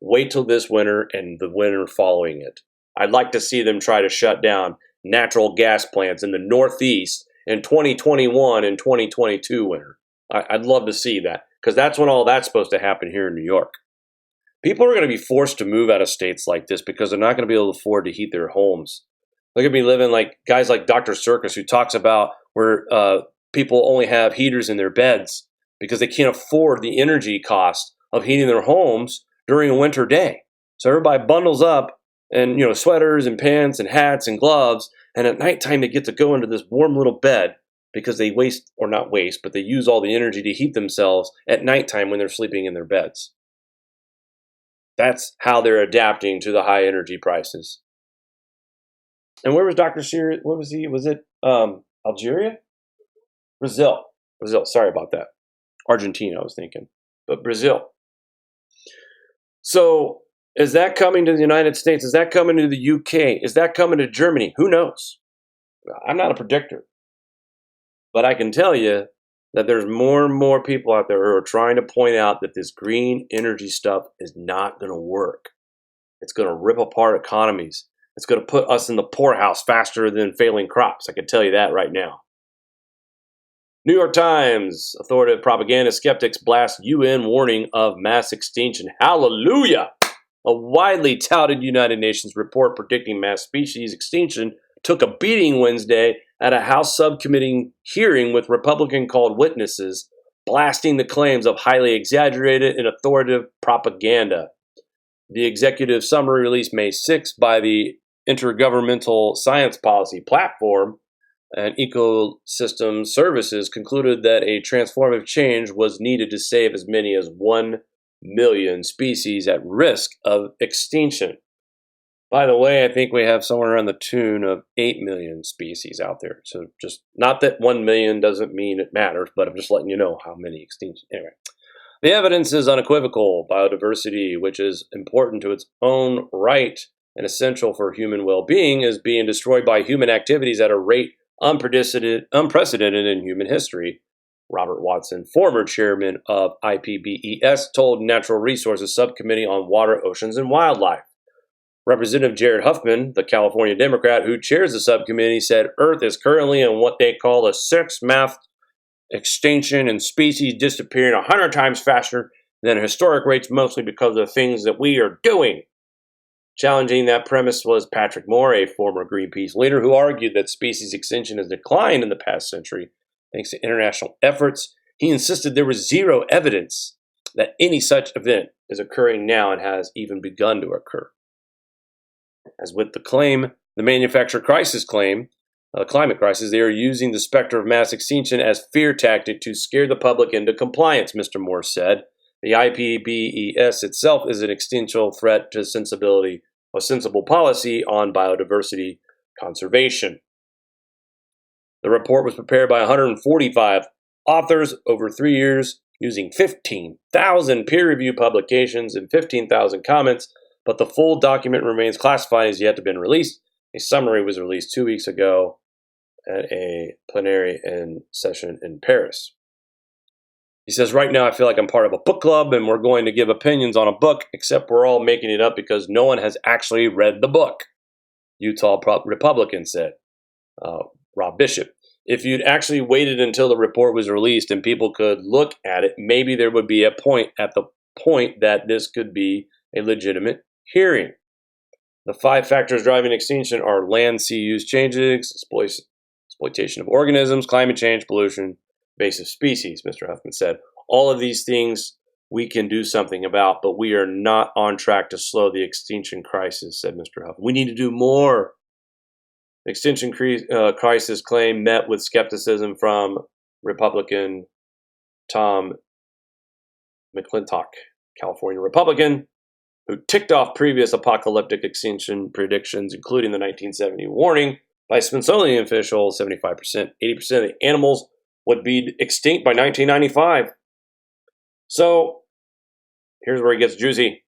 Wait till this winter and the winter following it. I'd like to see them try to shut down natural gas plants in the Northeast in 2021 and 2022 winter. I'd love to see that because that's when all that's supposed to happen here in New York. People are going to be forced to move out of states like this because they're not going to be able to afford to heat their homes. They're going to be living like guys like Dr. Circus, who talks about where people only have heaters in their beds because they can't afford the energy cost of heating their homes during a winter day. So everybody bundles up and, sweaters and pants and hats and gloves. And at nighttime, they get to go into this warm little bed because they but they use all the energy to heat themselves at nighttime when they're sleeping in their beds. That's how they're adapting to the high energy prices. And where was Dr. Shear? What was he? Was it Algeria? Brazil. Sorry about that. Argentina, I was thinking. But Brazil. So is that coming to the United States? Is that coming to the UK? Is that coming to Germany? Who knows? I'm not a predictor. But I can tell you that there's more and more people out there who are trying to point out that this green energy stuff is not going to work. It's going to rip apart economies. It's going to put us in the poorhouse faster than failing crops. I can tell you that right now. New York Times, authoritative propaganda skeptics blast UN warning of mass extinction. Hallelujah! A widely touted United Nations report predicting mass species extinction took a beating Wednesday at a House subcommittee hearing with Republican-called witnesses, blasting the claims of highly exaggerated and authoritative propaganda. The executive summary released May 6 by the Intergovernmental Science Policy Platform and Ecosystem Services concluded that a transformative change was needed to save as many as 1 million species at risk of extinction. By the way, I think we have somewhere around the tune of 8 million species out there. So just not that 1 million doesn't mean it matters, but I'm just letting you know how many extinctions. Anyway, the evidence is unequivocal. Biodiversity, which is important to its own right and essential for human well-being, is being destroyed by human activities at a rate unprecedented in human history. Robert Watson, former chairman of IPBES, told Natural Resources Subcommittee on Water, Oceans, and Wildlife. Representative Jared Huffman, the California Democrat who chairs the subcommittee, said Earth is currently in what they call a sixth mass extinction and species disappearing 100 times faster than historic rates, mostly because of things that we are doing. Challenging that premise was Patrick Moore, a former Greenpeace leader, who argued that species extinction has declined in the past century thanks to international efforts. He insisted there was zero evidence that any such event is occurring now and has even begun to occur. As with the manufacturer crisis claim, climate crisis, they are using the specter of mass extinction as fear tactic to scare the public into compliance, Mr. Moore said. The IPBES itself is an existential threat to sensible policy on biodiversity conservation. The report was prepared by 145 authors over 3 years using 15,000 peer-reviewed publications and 15,000 comments, but the full document remains classified and has yet to be released. A summary was released 2 weeks ago at a plenary session in Paris. He says, right now I feel like I'm part of a book club and we're going to give opinions on a book, except we're all making it up because no one has actually read the book, Utah Republican said, Rob Bishop. If you'd actually waited until the report was released and people could look at it, maybe there would be a point that this could be a legitimate hearing. The 5 factors driving extinction are land sea use changes, exploitation of organisms, climate change, pollution, invasive species, Mr. Huffman said. All of these things we can do something about, but we are not on track to slow the extinction crisis, said Mr. Huffman. We need to do more. The extinction crisis claim met with skepticism from Republican Tom McClintock, California Republican, who ticked off previous apocalyptic extinction predictions, including the 1970 warning by Smithsonian officials, 75%, 80% of the animals would be extinct by 1995. So, here's where it gets juicy.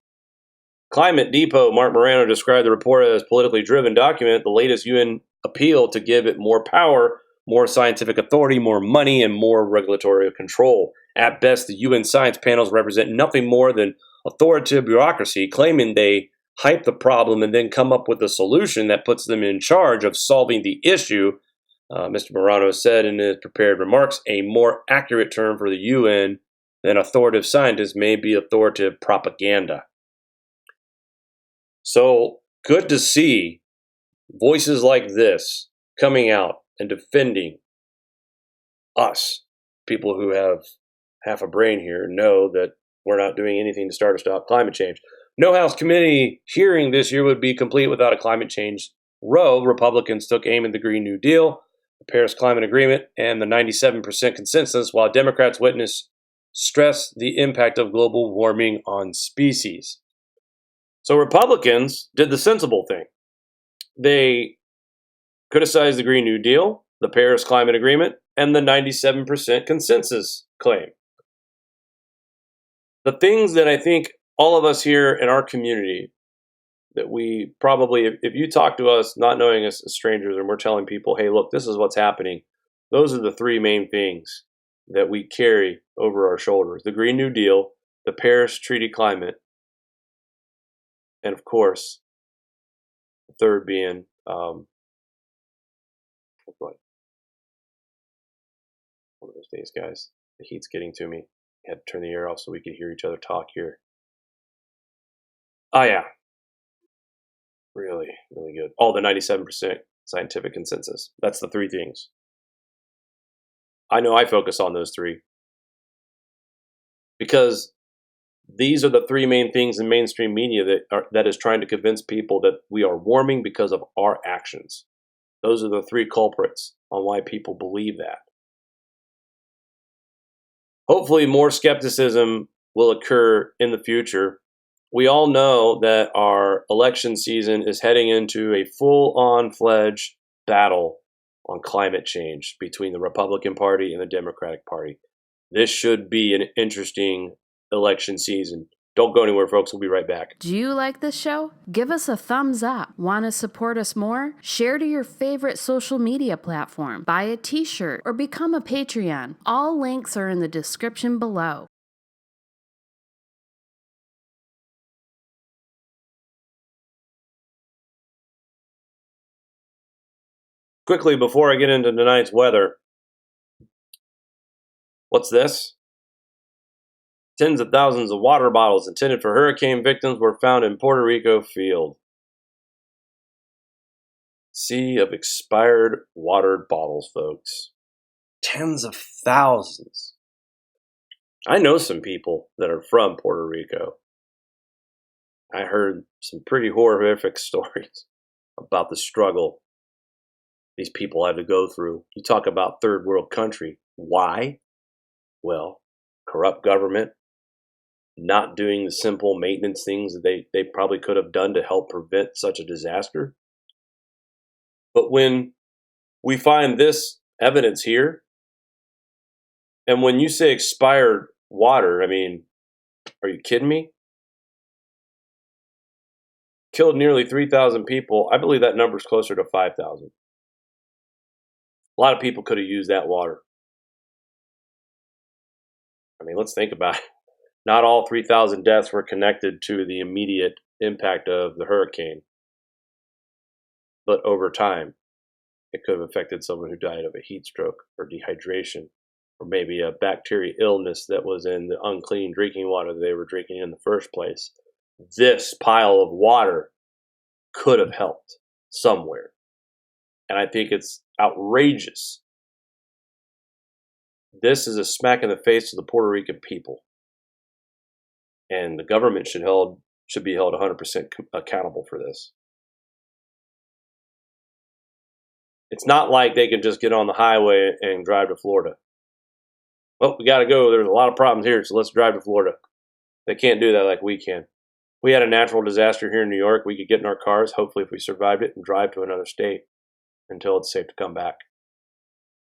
Climate Depot Mark Morano described the report as politically driven document, the latest UN appeal to give it more power, more scientific authority, more money, and more regulatory control. At best, the UN science panels represent nothing more than authoritative bureaucracy, claiming they hype the problem and then come up with a solution that puts them in charge of solving the issue. Mr. Morano said in his prepared remarks, a more accurate term for the UN than authoritative scientists may be authoritative propaganda. So good to see voices like this coming out and defending us. People who have half a brain here know that we're not doing anything to start or stop climate change. No House committee hearing this year would be complete without a climate change row. Republicans took aim at the Green New Deal, the Paris Climate Agreement, and the 97% consensus, while Democrats stress the impact of global warming on species. So Republicans did the sensible thing. They criticized the Green New Deal, the Paris Climate Agreement, and the 97% consensus claim. The things that I think all of us here in our community, that we probably, if you talk to us not knowing us as strangers and we're telling people, hey, look, this is what's happening, those are the 3 main things that we carry over our shoulders. The Green New Deal, the Paris Treaty climate, and of course, the third being, one of those days, guys, the heat's getting to me. I had to turn the air off so we could hear each other talk here. Oh yeah, really, really good. Oh, the 97% scientific consensus. That's the 3 things. I know I focus on those 3 because these are the 3 main things in mainstream media that is trying to convince people that we are warming because of our actions. Those are the 3 culprits on why people believe that. Hopefully more skepticism will occur in the future. We all know that our election season is heading into a full-on fledged battle on climate change between the Republican Party and the Democratic Party. This should be an interesting election season. Don't go anywhere, folks. We'll be right back. Do you like this show? Give us a thumbs up. Want to support us more? Share to your favorite social media platform. Buy a t-shirt or become a Patreon. All links are in the description below. Quickly, before I get into tonight's weather, what's this? Tens of thousands of water bottles intended for hurricane victims were found in Puerto Rico field. Sea of expired water bottles, folks. Tens of thousands. I know some people that are from Puerto Rico. I heard some pretty horrific stories about the struggle these people had to go through. You talk about third world country. Why? Well, corrupt government, not doing the simple maintenance things that they probably could have done to help prevent such a disaster. But when we find this evidence here, and when you say expired water, I mean, are you kidding me? Killed nearly 3,000 people. I believe that number is closer to 5,000. A lot of people could have used that water. I mean, let's think about it. Not all 3,000 deaths were connected to the immediate impact of the hurricane. But over time, it could have affected someone who died of a heat stroke or dehydration, or maybe a bacteria illness that was in the unclean drinking water that they were drinking in the first place. This pile of water could have helped somewhere. And I think it's outrageous. This is a smack in the face to the Puerto Rican people. And the government should be held 100% accountable for this. It's not like they can just get on the highway and drive to Florida. Well, we got to go. There's a lot of problems here, so let's drive to Florida. They can't do that like we can. We had a natural disaster here in New York. We could get in our cars, hopefully if we survived it, and drive to another state until it's safe to come back.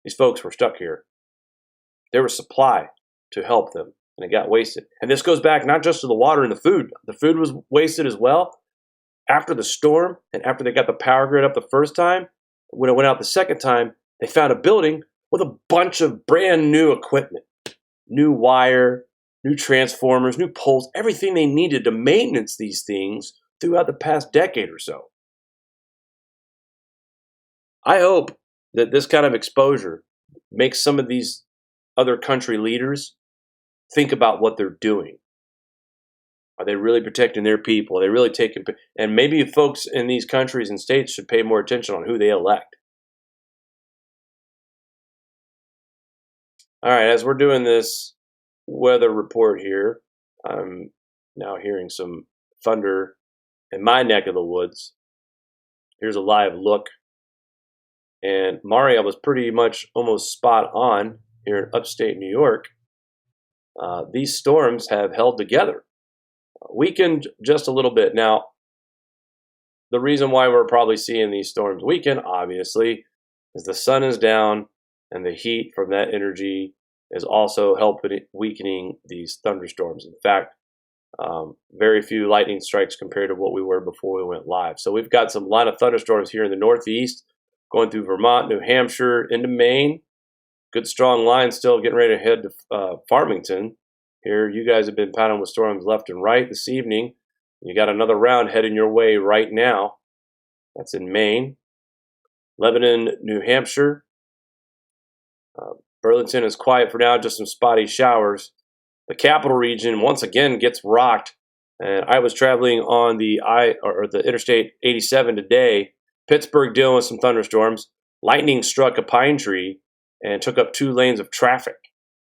These folks were stuck here. There was supply to help them, and it got wasted. And this goes back not just to the water and the food. The food was wasted as well. After the storm and after they got the power grid up the first time, when it went out the second time, they found a building with a bunch of brand new equipment. New wire, new transformers, new poles, everything they needed to maintenance these things throughout the past decade or so. I hope that this kind of exposure makes some of these other country leaders think about what they're doing. Are they really protecting their people? Are they really taking... And maybe folks in these countries and states should pay more attention on who they elect. All right, as we're doing this weather report here, I'm now hearing some thunder in my neck of the woods. Here's a live look. And Maria was pretty much almost spot on here in upstate New York. These storms have held together. Weakened just a little bit. Now, the reason why we're probably seeing these storms weaken, obviously, is the sun is down and the heat from that energy is also helping weakening these thunderstorms. In fact, very few lightning strikes compared to what we were before we went live. So we've got some line of thunderstorms here in the Northeast, going through Vermont, New Hampshire, into Maine. Good strong line still getting ready to head to Farmington. Here, you guys have been pounding with storms left and right this evening. You got another round heading your way right now. That's in Maine. Lebanon, New Hampshire. Burlington is quiet for now, just some spotty showers. The capital region once again gets rocked. And I was traveling on the Interstate 87 today. Pittsburgh dealing with some thunderstorms. Lightning struck a pine tree and took up 2 lanes of traffic.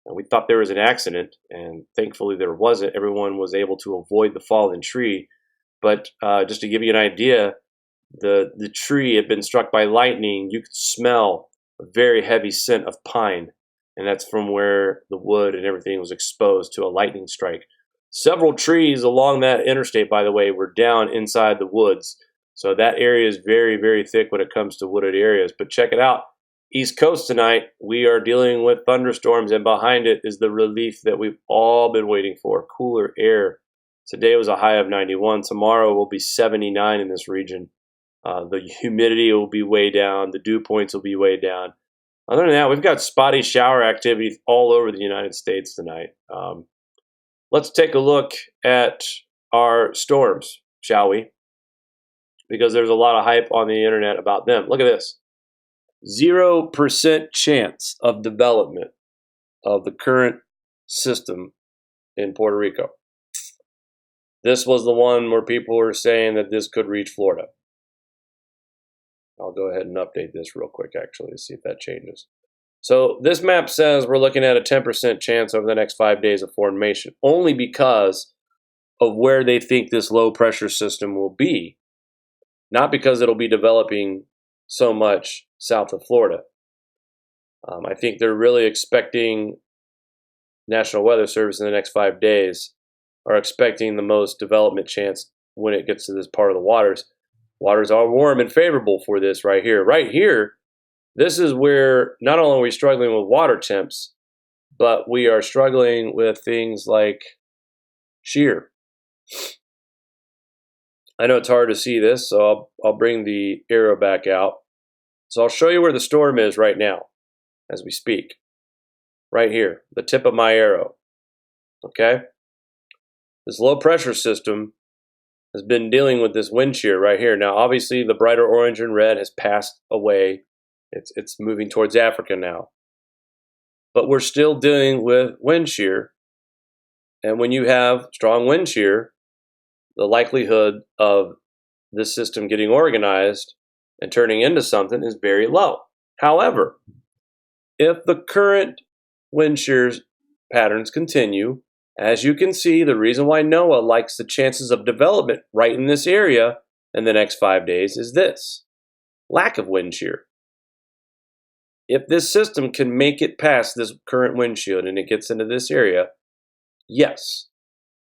And we thought there was an accident, and thankfully there wasn't. Everyone was able to avoid the fallen tree. But just to give you an idea, the tree had been struck by lightning. You could smell a very heavy scent of pine, and that's from where the wood and everything was exposed to a lightning strike. Several trees along that interstate, by the way, were down inside the woods. So that area is very, very thick when it comes to wooded areas. But check it out. East Coast tonight, we are dealing with thunderstorms, and behind it is the relief that we've all been waiting for, cooler air. Today was a high of 91. Tomorrow will be 79 in this region. The humidity will be way down. The dew points will be way down. Other than that, we've got spotty shower activity all over the United States tonight. Let's take a look at our storms, shall we? Because there's a lot of hype on the internet about them. Look at this. 0% chance of development of the current system in Puerto Rico. This was the one where people were saying that this could reach Florida. I'll go ahead and update this real quick, actually, to see if that changes. So this map says we're looking at a 10% chance over the next 5 days of formation, only because of where they think this low pressure system will be, not because it'll be developing so much south of Florida. I think they're really expecting, National Weather Service in the next 5 days are expecting the most development chance when it gets to this part of the waters. Waters are warm and favorable for this right here. Right here, this is where not only are we struggling with water temps, but we are struggling with things like shear. I know it's hard to see this, so I'll bring the arrow back out. So I'll show you where the storm is right now as we speak. Right here, the tip of my arrow. Okay? This low pressure system has been dealing with this wind shear right here. Now, obviously, the brighter orange and red has passed away. It's moving towards Africa now. But we're still dealing with wind shear. And when you have strong wind shear, the likelihood of this system getting organized and turning into something is very low. However, if the current wind shear patterns continue, as you can see, the reason why NOAA likes the chances of development right in this area in the next 5 days is this: lack of wind shear. If this system can make it past this current wind shield and it gets into this area, yes.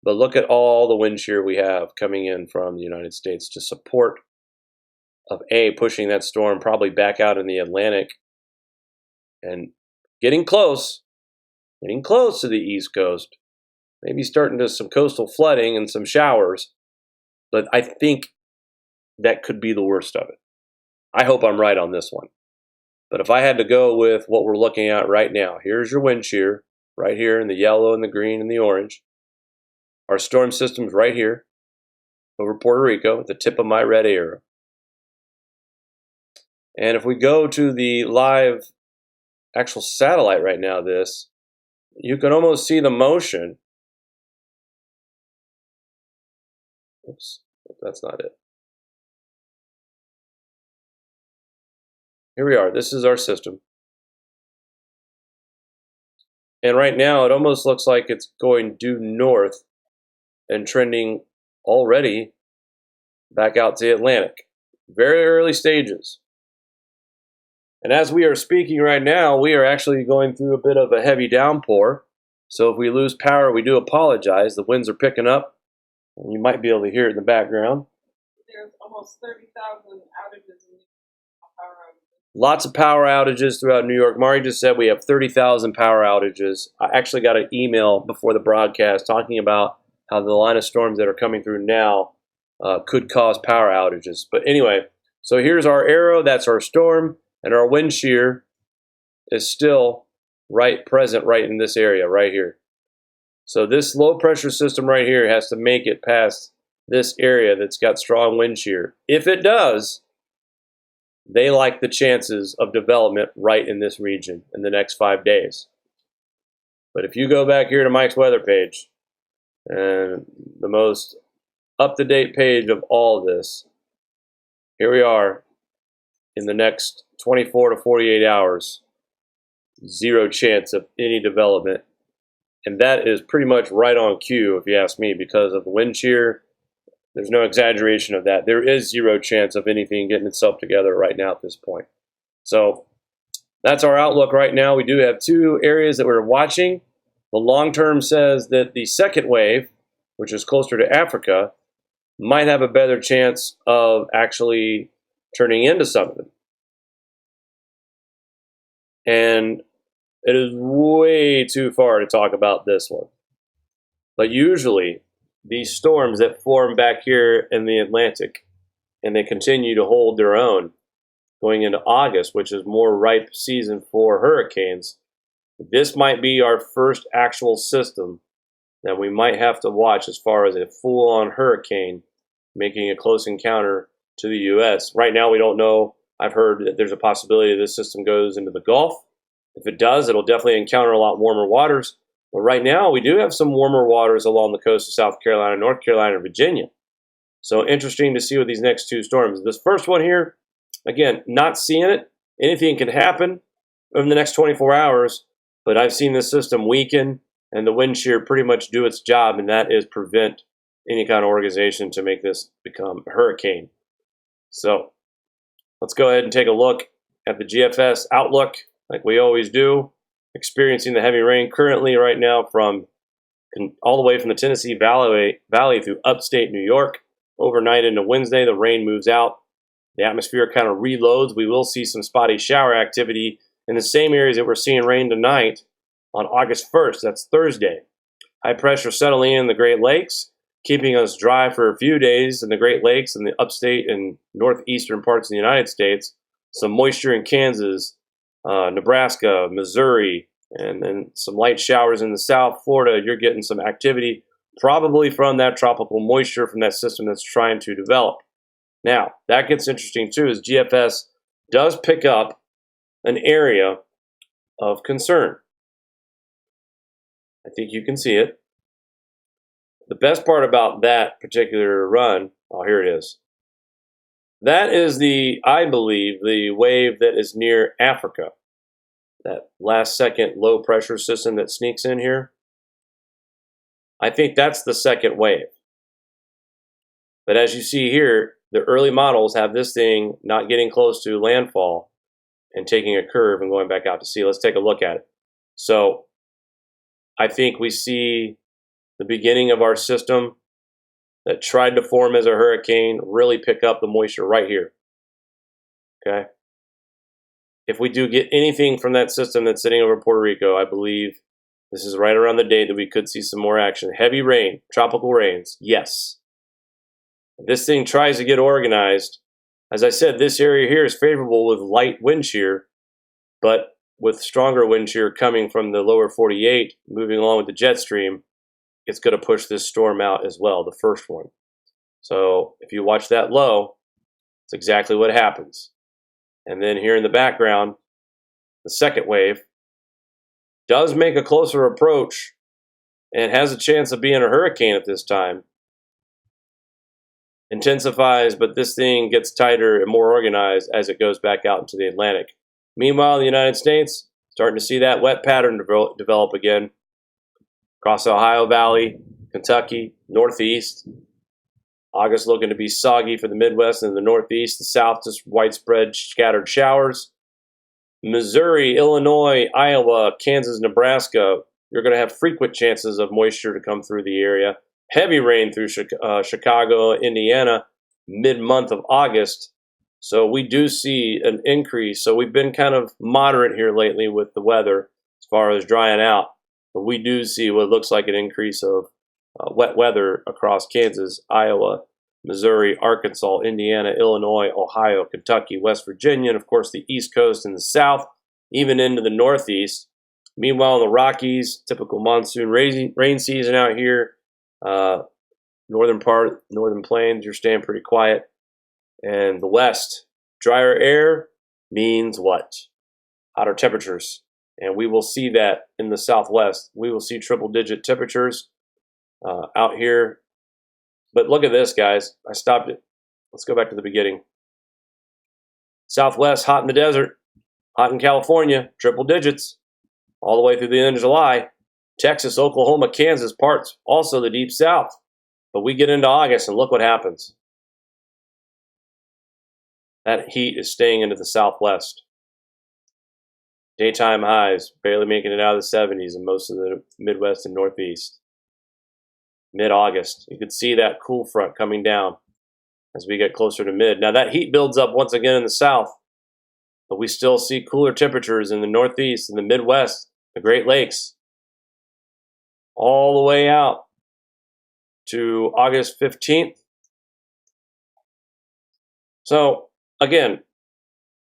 But look at all the wind shear we have coming in from the United States to support of pushing that storm probably back out in the Atlantic and getting close to the East Coast. Maybe starting to some coastal flooding and some showers, but I think that could be the worst of it. I hope I'm right on this one. But if I had to go with what we're looking at right now, here's your wind shear right here in the yellow and the green and the orange. Our storm system's right here over Puerto Rico at the tip of my red arrow. And if we go to the live actual satellite right now, you can almost see the motion. Oops, that's not it. Here we are. This is our system. And right now, it almost looks like it's going due north and trending already back out to the Atlantic. Very early stages. And as we are speaking right now, we are actually going through a bit of a heavy downpour. So if we lose power, we do apologize. The winds are picking up. And you might be able to hear it in the background. There's almost 30,000 outages in power outages. Lots of power outages throughout New York. Mari just said we have 30,000 power outages. I actually got an email before the broadcast talking about how the line of storms that are coming through now could cause power outages. But anyway, so here's our arrow. That's our storm. And our wind shear is still present right in this area right here. So this low pressure system right here has to make it past this area that's got strong wind shear. If it does, they like the chances of development right in this region in the next 5 days. But if you go back here to Mike's weather page, and the most up-to-date page of all of this, here we are in the next 24 to 48 hours, zero chance of any development. And that is pretty much right on cue, if you ask me, because of the wind shear. There's no exaggeration of that. There is zero chance of anything getting itself together right now at this point. So that's our outlook right now. We do have two areas that we're watching. The long term says that the second wave, which is closer to Africa, might have a better chance of actually turning into something. And it is way too far to talk about this one. But usually, these storms that form back here in the Atlantic, and they continue to hold their own going into August, which is more ripe season for hurricanes, this might be our first actual system that we might have to watch as far as a full-on hurricane making a close encounter to the U.S. Right now, we don't know. I've heard that there's a possibility this system goes into the Gulf. If it does, it'll definitely encounter a lot warmer waters. But right now, we do have some warmer waters along the coast of South Carolina, North Carolina, and Virginia. So interesting to see with these next two storms. This first one here, again, not seeing it. Anything can happen in the next 24 hours, but I've seen this system weaken and the wind shear pretty much do its job, and that is prevent any kind of organization to make this become a hurricane. So let's go ahead and take a look at the GFS outlook like we always do. Experiencing the heavy rain currently right now from all the way from the Tennessee Valley through upstate New York. Overnight into Wednesday, the rain moves out. The atmosphere kind of reloads. We will see some spotty shower activity in the same areas that we're seeing rain tonight on August 1st. That's Thursday. High pressure settling in the Great Lakes, keeping us dry for a few days in the Great Lakes and the upstate and northeastern parts of the United States. Some moisture in Kansas, Nebraska, Missouri, and then some light showers in the south. Florida, you're getting some activity, probably from that tropical moisture from that system that's trying to develop. Now, that gets interesting too, as GFS does pick up an area of concern. I think you can see it. The best part about that particular run, oh, here it is. That is I believe, the wave that is near Africa. That last second low pressure system that sneaks in here. I think that's the second wave. But as you see here, the early models have this thing not getting close to landfall and taking a curve and going back out to sea. Let's take a look at it. So I think we see the beginning of our system that tried to form as a hurricane really pick up the moisture right here. Okay. If we do get anything from that system that's sitting over Puerto Rico, I believe this is right around the date that we could see some more action. Heavy rain, tropical rains, yes. This thing tries to get organized. As I said, this area here is favorable with light wind shear, but with stronger wind shear coming from the lower 48, moving along with the jet stream, it's going to push this storm out as well, the first one. So if you watch that low, it's exactly what happens. And then here in the background, the second wave does make a closer approach and has a chance of being a hurricane at this time. Intensifies, but this thing gets tighter and more organized as it goes back out into the Atlantic. Meanwhile, in the United States, starting to see that wet pattern develop again. Across the Ohio Valley, Kentucky, Northeast. August looking to be soggy for the Midwest and the Northeast. The South, just widespread scattered showers. Missouri, Illinois, Iowa, Kansas, Nebraska, you're going to have frequent chances of moisture to come through the area. Heavy rain through Chicago, Indiana, mid-month of August. So we do see an increase. So we've been kind of moderate here lately with the weather as far as drying out. But we do see what looks like an increase of wet weather across Kansas, Iowa, Missouri, Arkansas, Indiana, Illinois, Ohio, Kentucky, West Virginia, and of course the East Coast and the South, even into the Northeast. Meanwhile, in the Rockies, typical monsoon rain season out here. Northern plains, you're staying pretty quiet. And the West, drier air means what? Hotter temperatures. And we will see that in the Southwest. We will see triple-digit temperatures out here. But look at this, guys. I stopped it. Let's go back to the beginning. Southwest, hot in the desert. Hot in California, triple digits. All the way through the end of July. Texas, Oklahoma, Kansas, parts. Also the deep south. But we get into August and look what happens. That heat is staying into the Southwest. Daytime highs barely making it out of the 70s in most of the Midwest and Northeast. Mid-August, you could see that cool front coming down as we get closer to mid. Now that heat builds up once again in the south, but we still see cooler temperatures in the Northeast, in the Midwest, the Great Lakes, all the way out to August 15th. So again,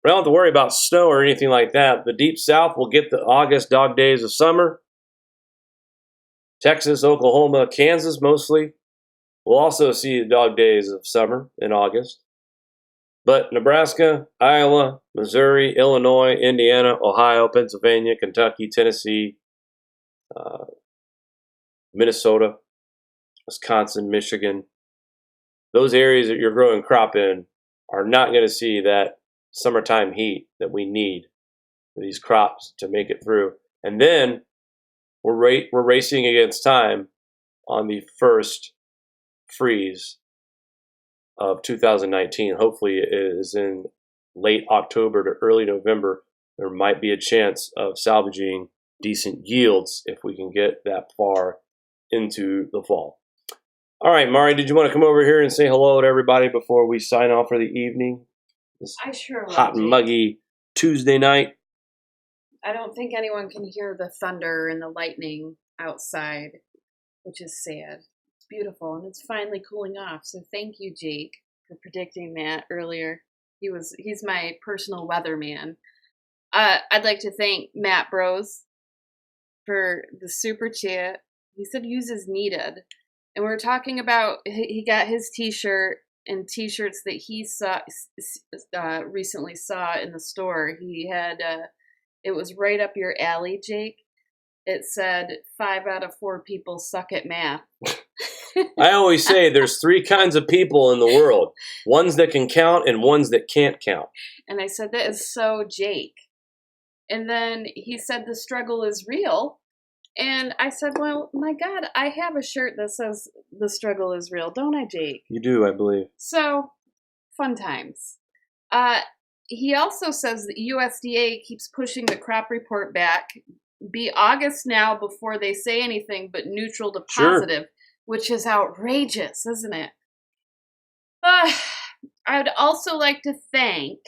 we don't have to worry about snow or anything like that. The deep south will get the August dog days of summer. Texas, Oklahoma, Kansas mostly will also see the dog days of summer in August. But Nebraska, Iowa, Missouri, Illinois, Indiana, Ohio, Pennsylvania, Kentucky, Tennessee, Minnesota, Wisconsin, Michigan, those areas that you're growing crop in are not going to see that summertime heat that we need for these crops to make it through. And then we're racing against time on the first freeze of 2019. Hopefully it is in late October to early November. There might be a chance of salvaging decent yields if we can get that far into the fall. All right, Mari, did you want to come over here and say hello to everybody before we sign off for the evening? This I sure will. hot and muggy Tuesday night. I don't think anyone can hear the thunder and the lightning outside, which is sad. It's beautiful, and it's finally cooling off. So thank you, Jake, for predicting that earlier. He's my personal weatherman. I'd like to thank Matt Bros for the super chat. He said use as needed. And we're talking about, he got his t-shirt and t-shirts that he recently saw in the store. He had, it was right up your alley, Jake. It said 5 out of 4 people suck at math. I always say there's 3 kinds of people in the world. Ones that can count and ones that can't count. And I said, that is so Jake. And then he said the struggle is real. And I said, well, my God, I have a shirt that says the struggle is real, don't I, Jake? You do, I believe. So, fun times. He also says that USDA keeps pushing the crop report back. Be August now before they say anything but neutral to positive, which is outrageous, isn't it? I'd also like to thank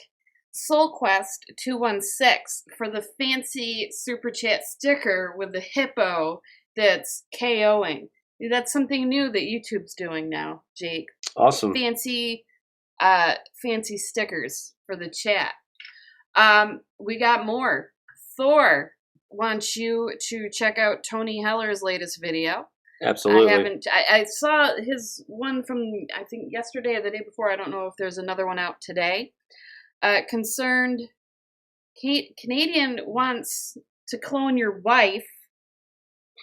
SoulQuest216 for the fancy Super Chat sticker with the hippo that's KOing. That's something new that YouTube's doing now, Jake. Awesome. Fancy stickers for the chat. We got more. Thor wants you to check out Tony Heller's latest video. Absolutely. I saw his one from, I think, yesterday or the day before. I don't know if there's another one out today. Concerned Canadian wants to clone your wife,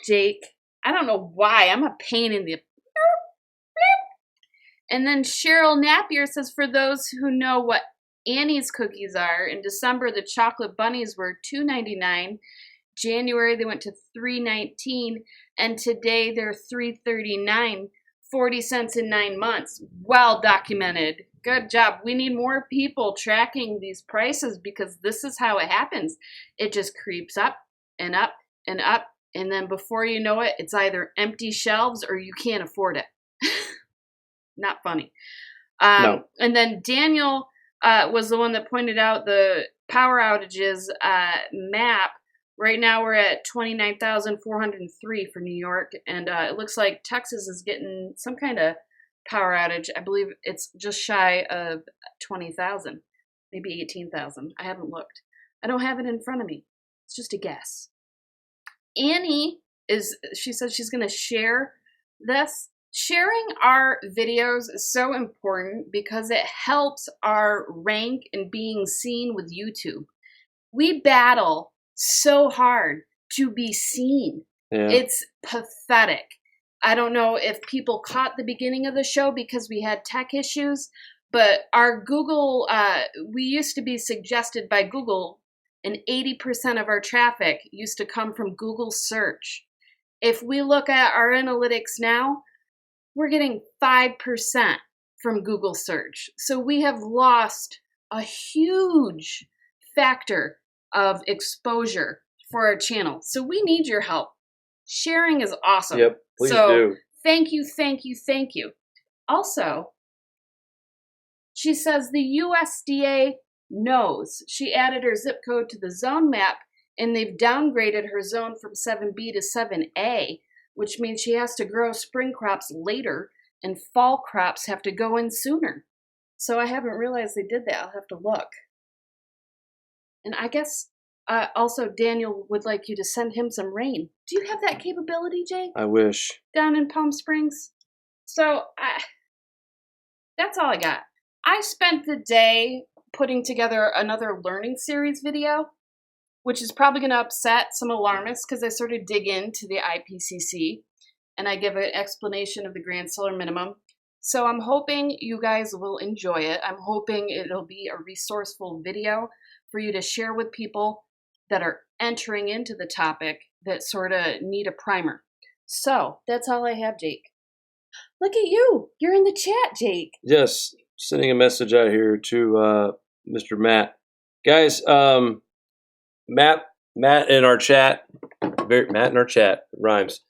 Jake. I don't know why. I'm a pain in the... And then Cheryl Napier says, for those who know what Annie's cookies are, in December the chocolate bunnies were $2.99. January they went to $3.19, and today they're $3.39, 40 cents in 9 months. Well documented. Good job. We need more people tracking these prices because this is how it happens. It just creeps up and up and up, and then before you know it, it's either empty shelves or you can't afford it. Not funny. No. And then Daniel was the one that pointed out the power outages map. Right now we're at 29,403 for New York, and it looks like Texas is getting some kind of power outage. I believe it's just shy of 20,000, maybe 18,000. I haven't looked. I don't have it in front of me. It's just a guess. Annie she says she's going to share this. Sharing our videos is so important because it helps our rank in being seen with YouTube. We battle so hard to be seen. Yeah. It's pathetic. I don't know if people caught the beginning of the show because we had tech issues, but our Google, we used to be suggested by Google, and 80% of our traffic used to come from Google search. If we look at our analytics now, we're getting 5% from Google search. So we have lost a huge factor of exposure for our channel. So we need your help. Sharing is awesome. Yep, please do. Thank you, thank you, thank you. Also, she says the USDA knows. She added her zip code to the zone map, and they've downgraded her zone from 7B to 7A, which means she has to grow spring crops later, and fall crops have to go in sooner. So I haven't realized they did that. I'll have to look. And I guess also Daniel would like you to send him some rain. Do you have that capability, Jake? I wish. Down in Palm Springs? So that's all I got. I spent the day putting together another learning series video, which is probably going to upset some alarmists because I sort of dig into the IPCC. and I give an explanation of the grand solar minimum. So I'm hoping you guys will enjoy it. I'm hoping it'll be a resourceful video for you to share with people that are entering into the topic that sort of need a primer. So that's all I have, Jake. Look at you. You're in the chat, Jake. Yes, sending a message out here to Mr. Matt. Guys, Matt in our chat, Matt in our chat, rhymes.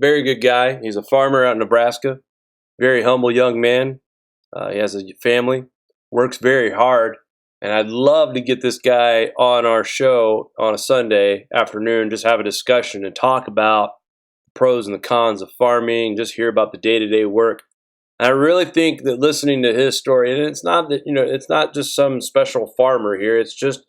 Very good guy. He's a farmer out in Nebraska. Very humble young man. He has a family, works very hard, and I'd love to get this guy on our show on a Sunday afternoon, just have a discussion and talk about the pros and the cons of farming, just hear about the day-to-day work. And I really think that listening to his story, and it's not that, it's not just some special farmer here, it's just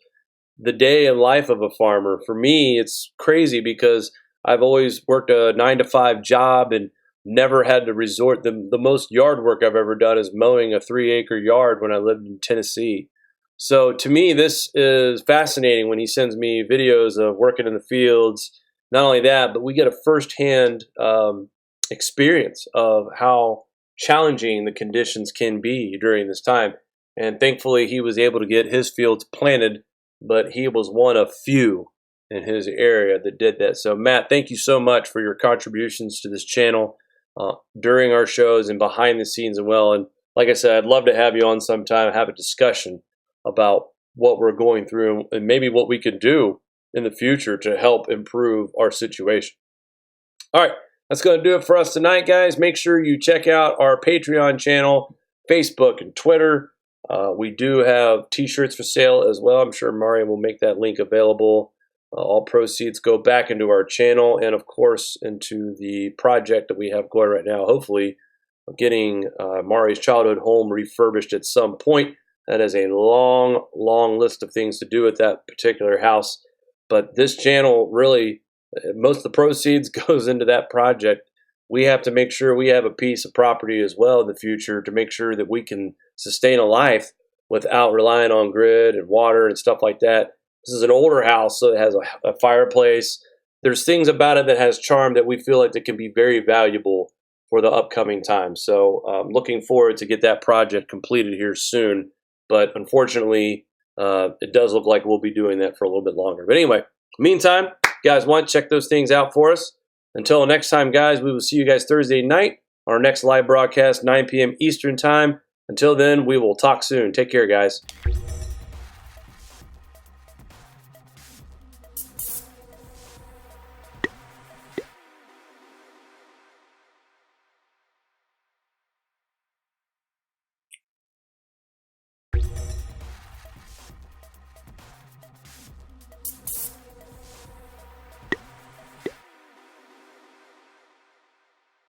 the day in life of a farmer. For me, it's crazy because I've always worked a 9-to-5 job and never had to resort. The most yard work I've ever done is mowing a 3-acre yard when I lived in Tennessee. So to me, this is fascinating when he sends me videos of working in the fields. Not only that, but we get a firsthand experience of how challenging the conditions can be during this time. And thankfully, he was able to get his fields planted, but he was one of few in his area that did that. So Matt, thank you so much for your contributions to this channel during our shows and behind the scenes as well. And like I said, I'd love to have you on sometime, have a discussion about what we're going through and maybe what we could do in the future to help improve our situation. All right, that's going to do it for us tonight, guys. Make sure you check out our Patreon channel, Facebook, and Twitter. We do have t-shirts for sale as well. I'm sure Mario will make that link available. All proceeds go back into our channel and, of course, into the project that we have going right now, hopefully getting Mari's childhood home refurbished at some point. That is a long, long list of things to do with that particular house. But this channel really, most of the proceeds goes into that project. We have to make sure we have a piece of property as well in the future to make sure that we can sustain a life without relying on grid and water and stuff like that. This is an older house, so it has a fireplace. There's things about it that has charm that we feel like that can be very valuable for the upcoming time. So looking forward to get that project completed here soon. But unfortunately, it does look like we'll be doing that for a little bit longer. But anyway, meantime, guys, check those things out for us. Until next time, guys, we will see you guys Thursday night on our next live broadcast, 9 p.m. Eastern Time. Until then, we will talk soon. Take care, guys.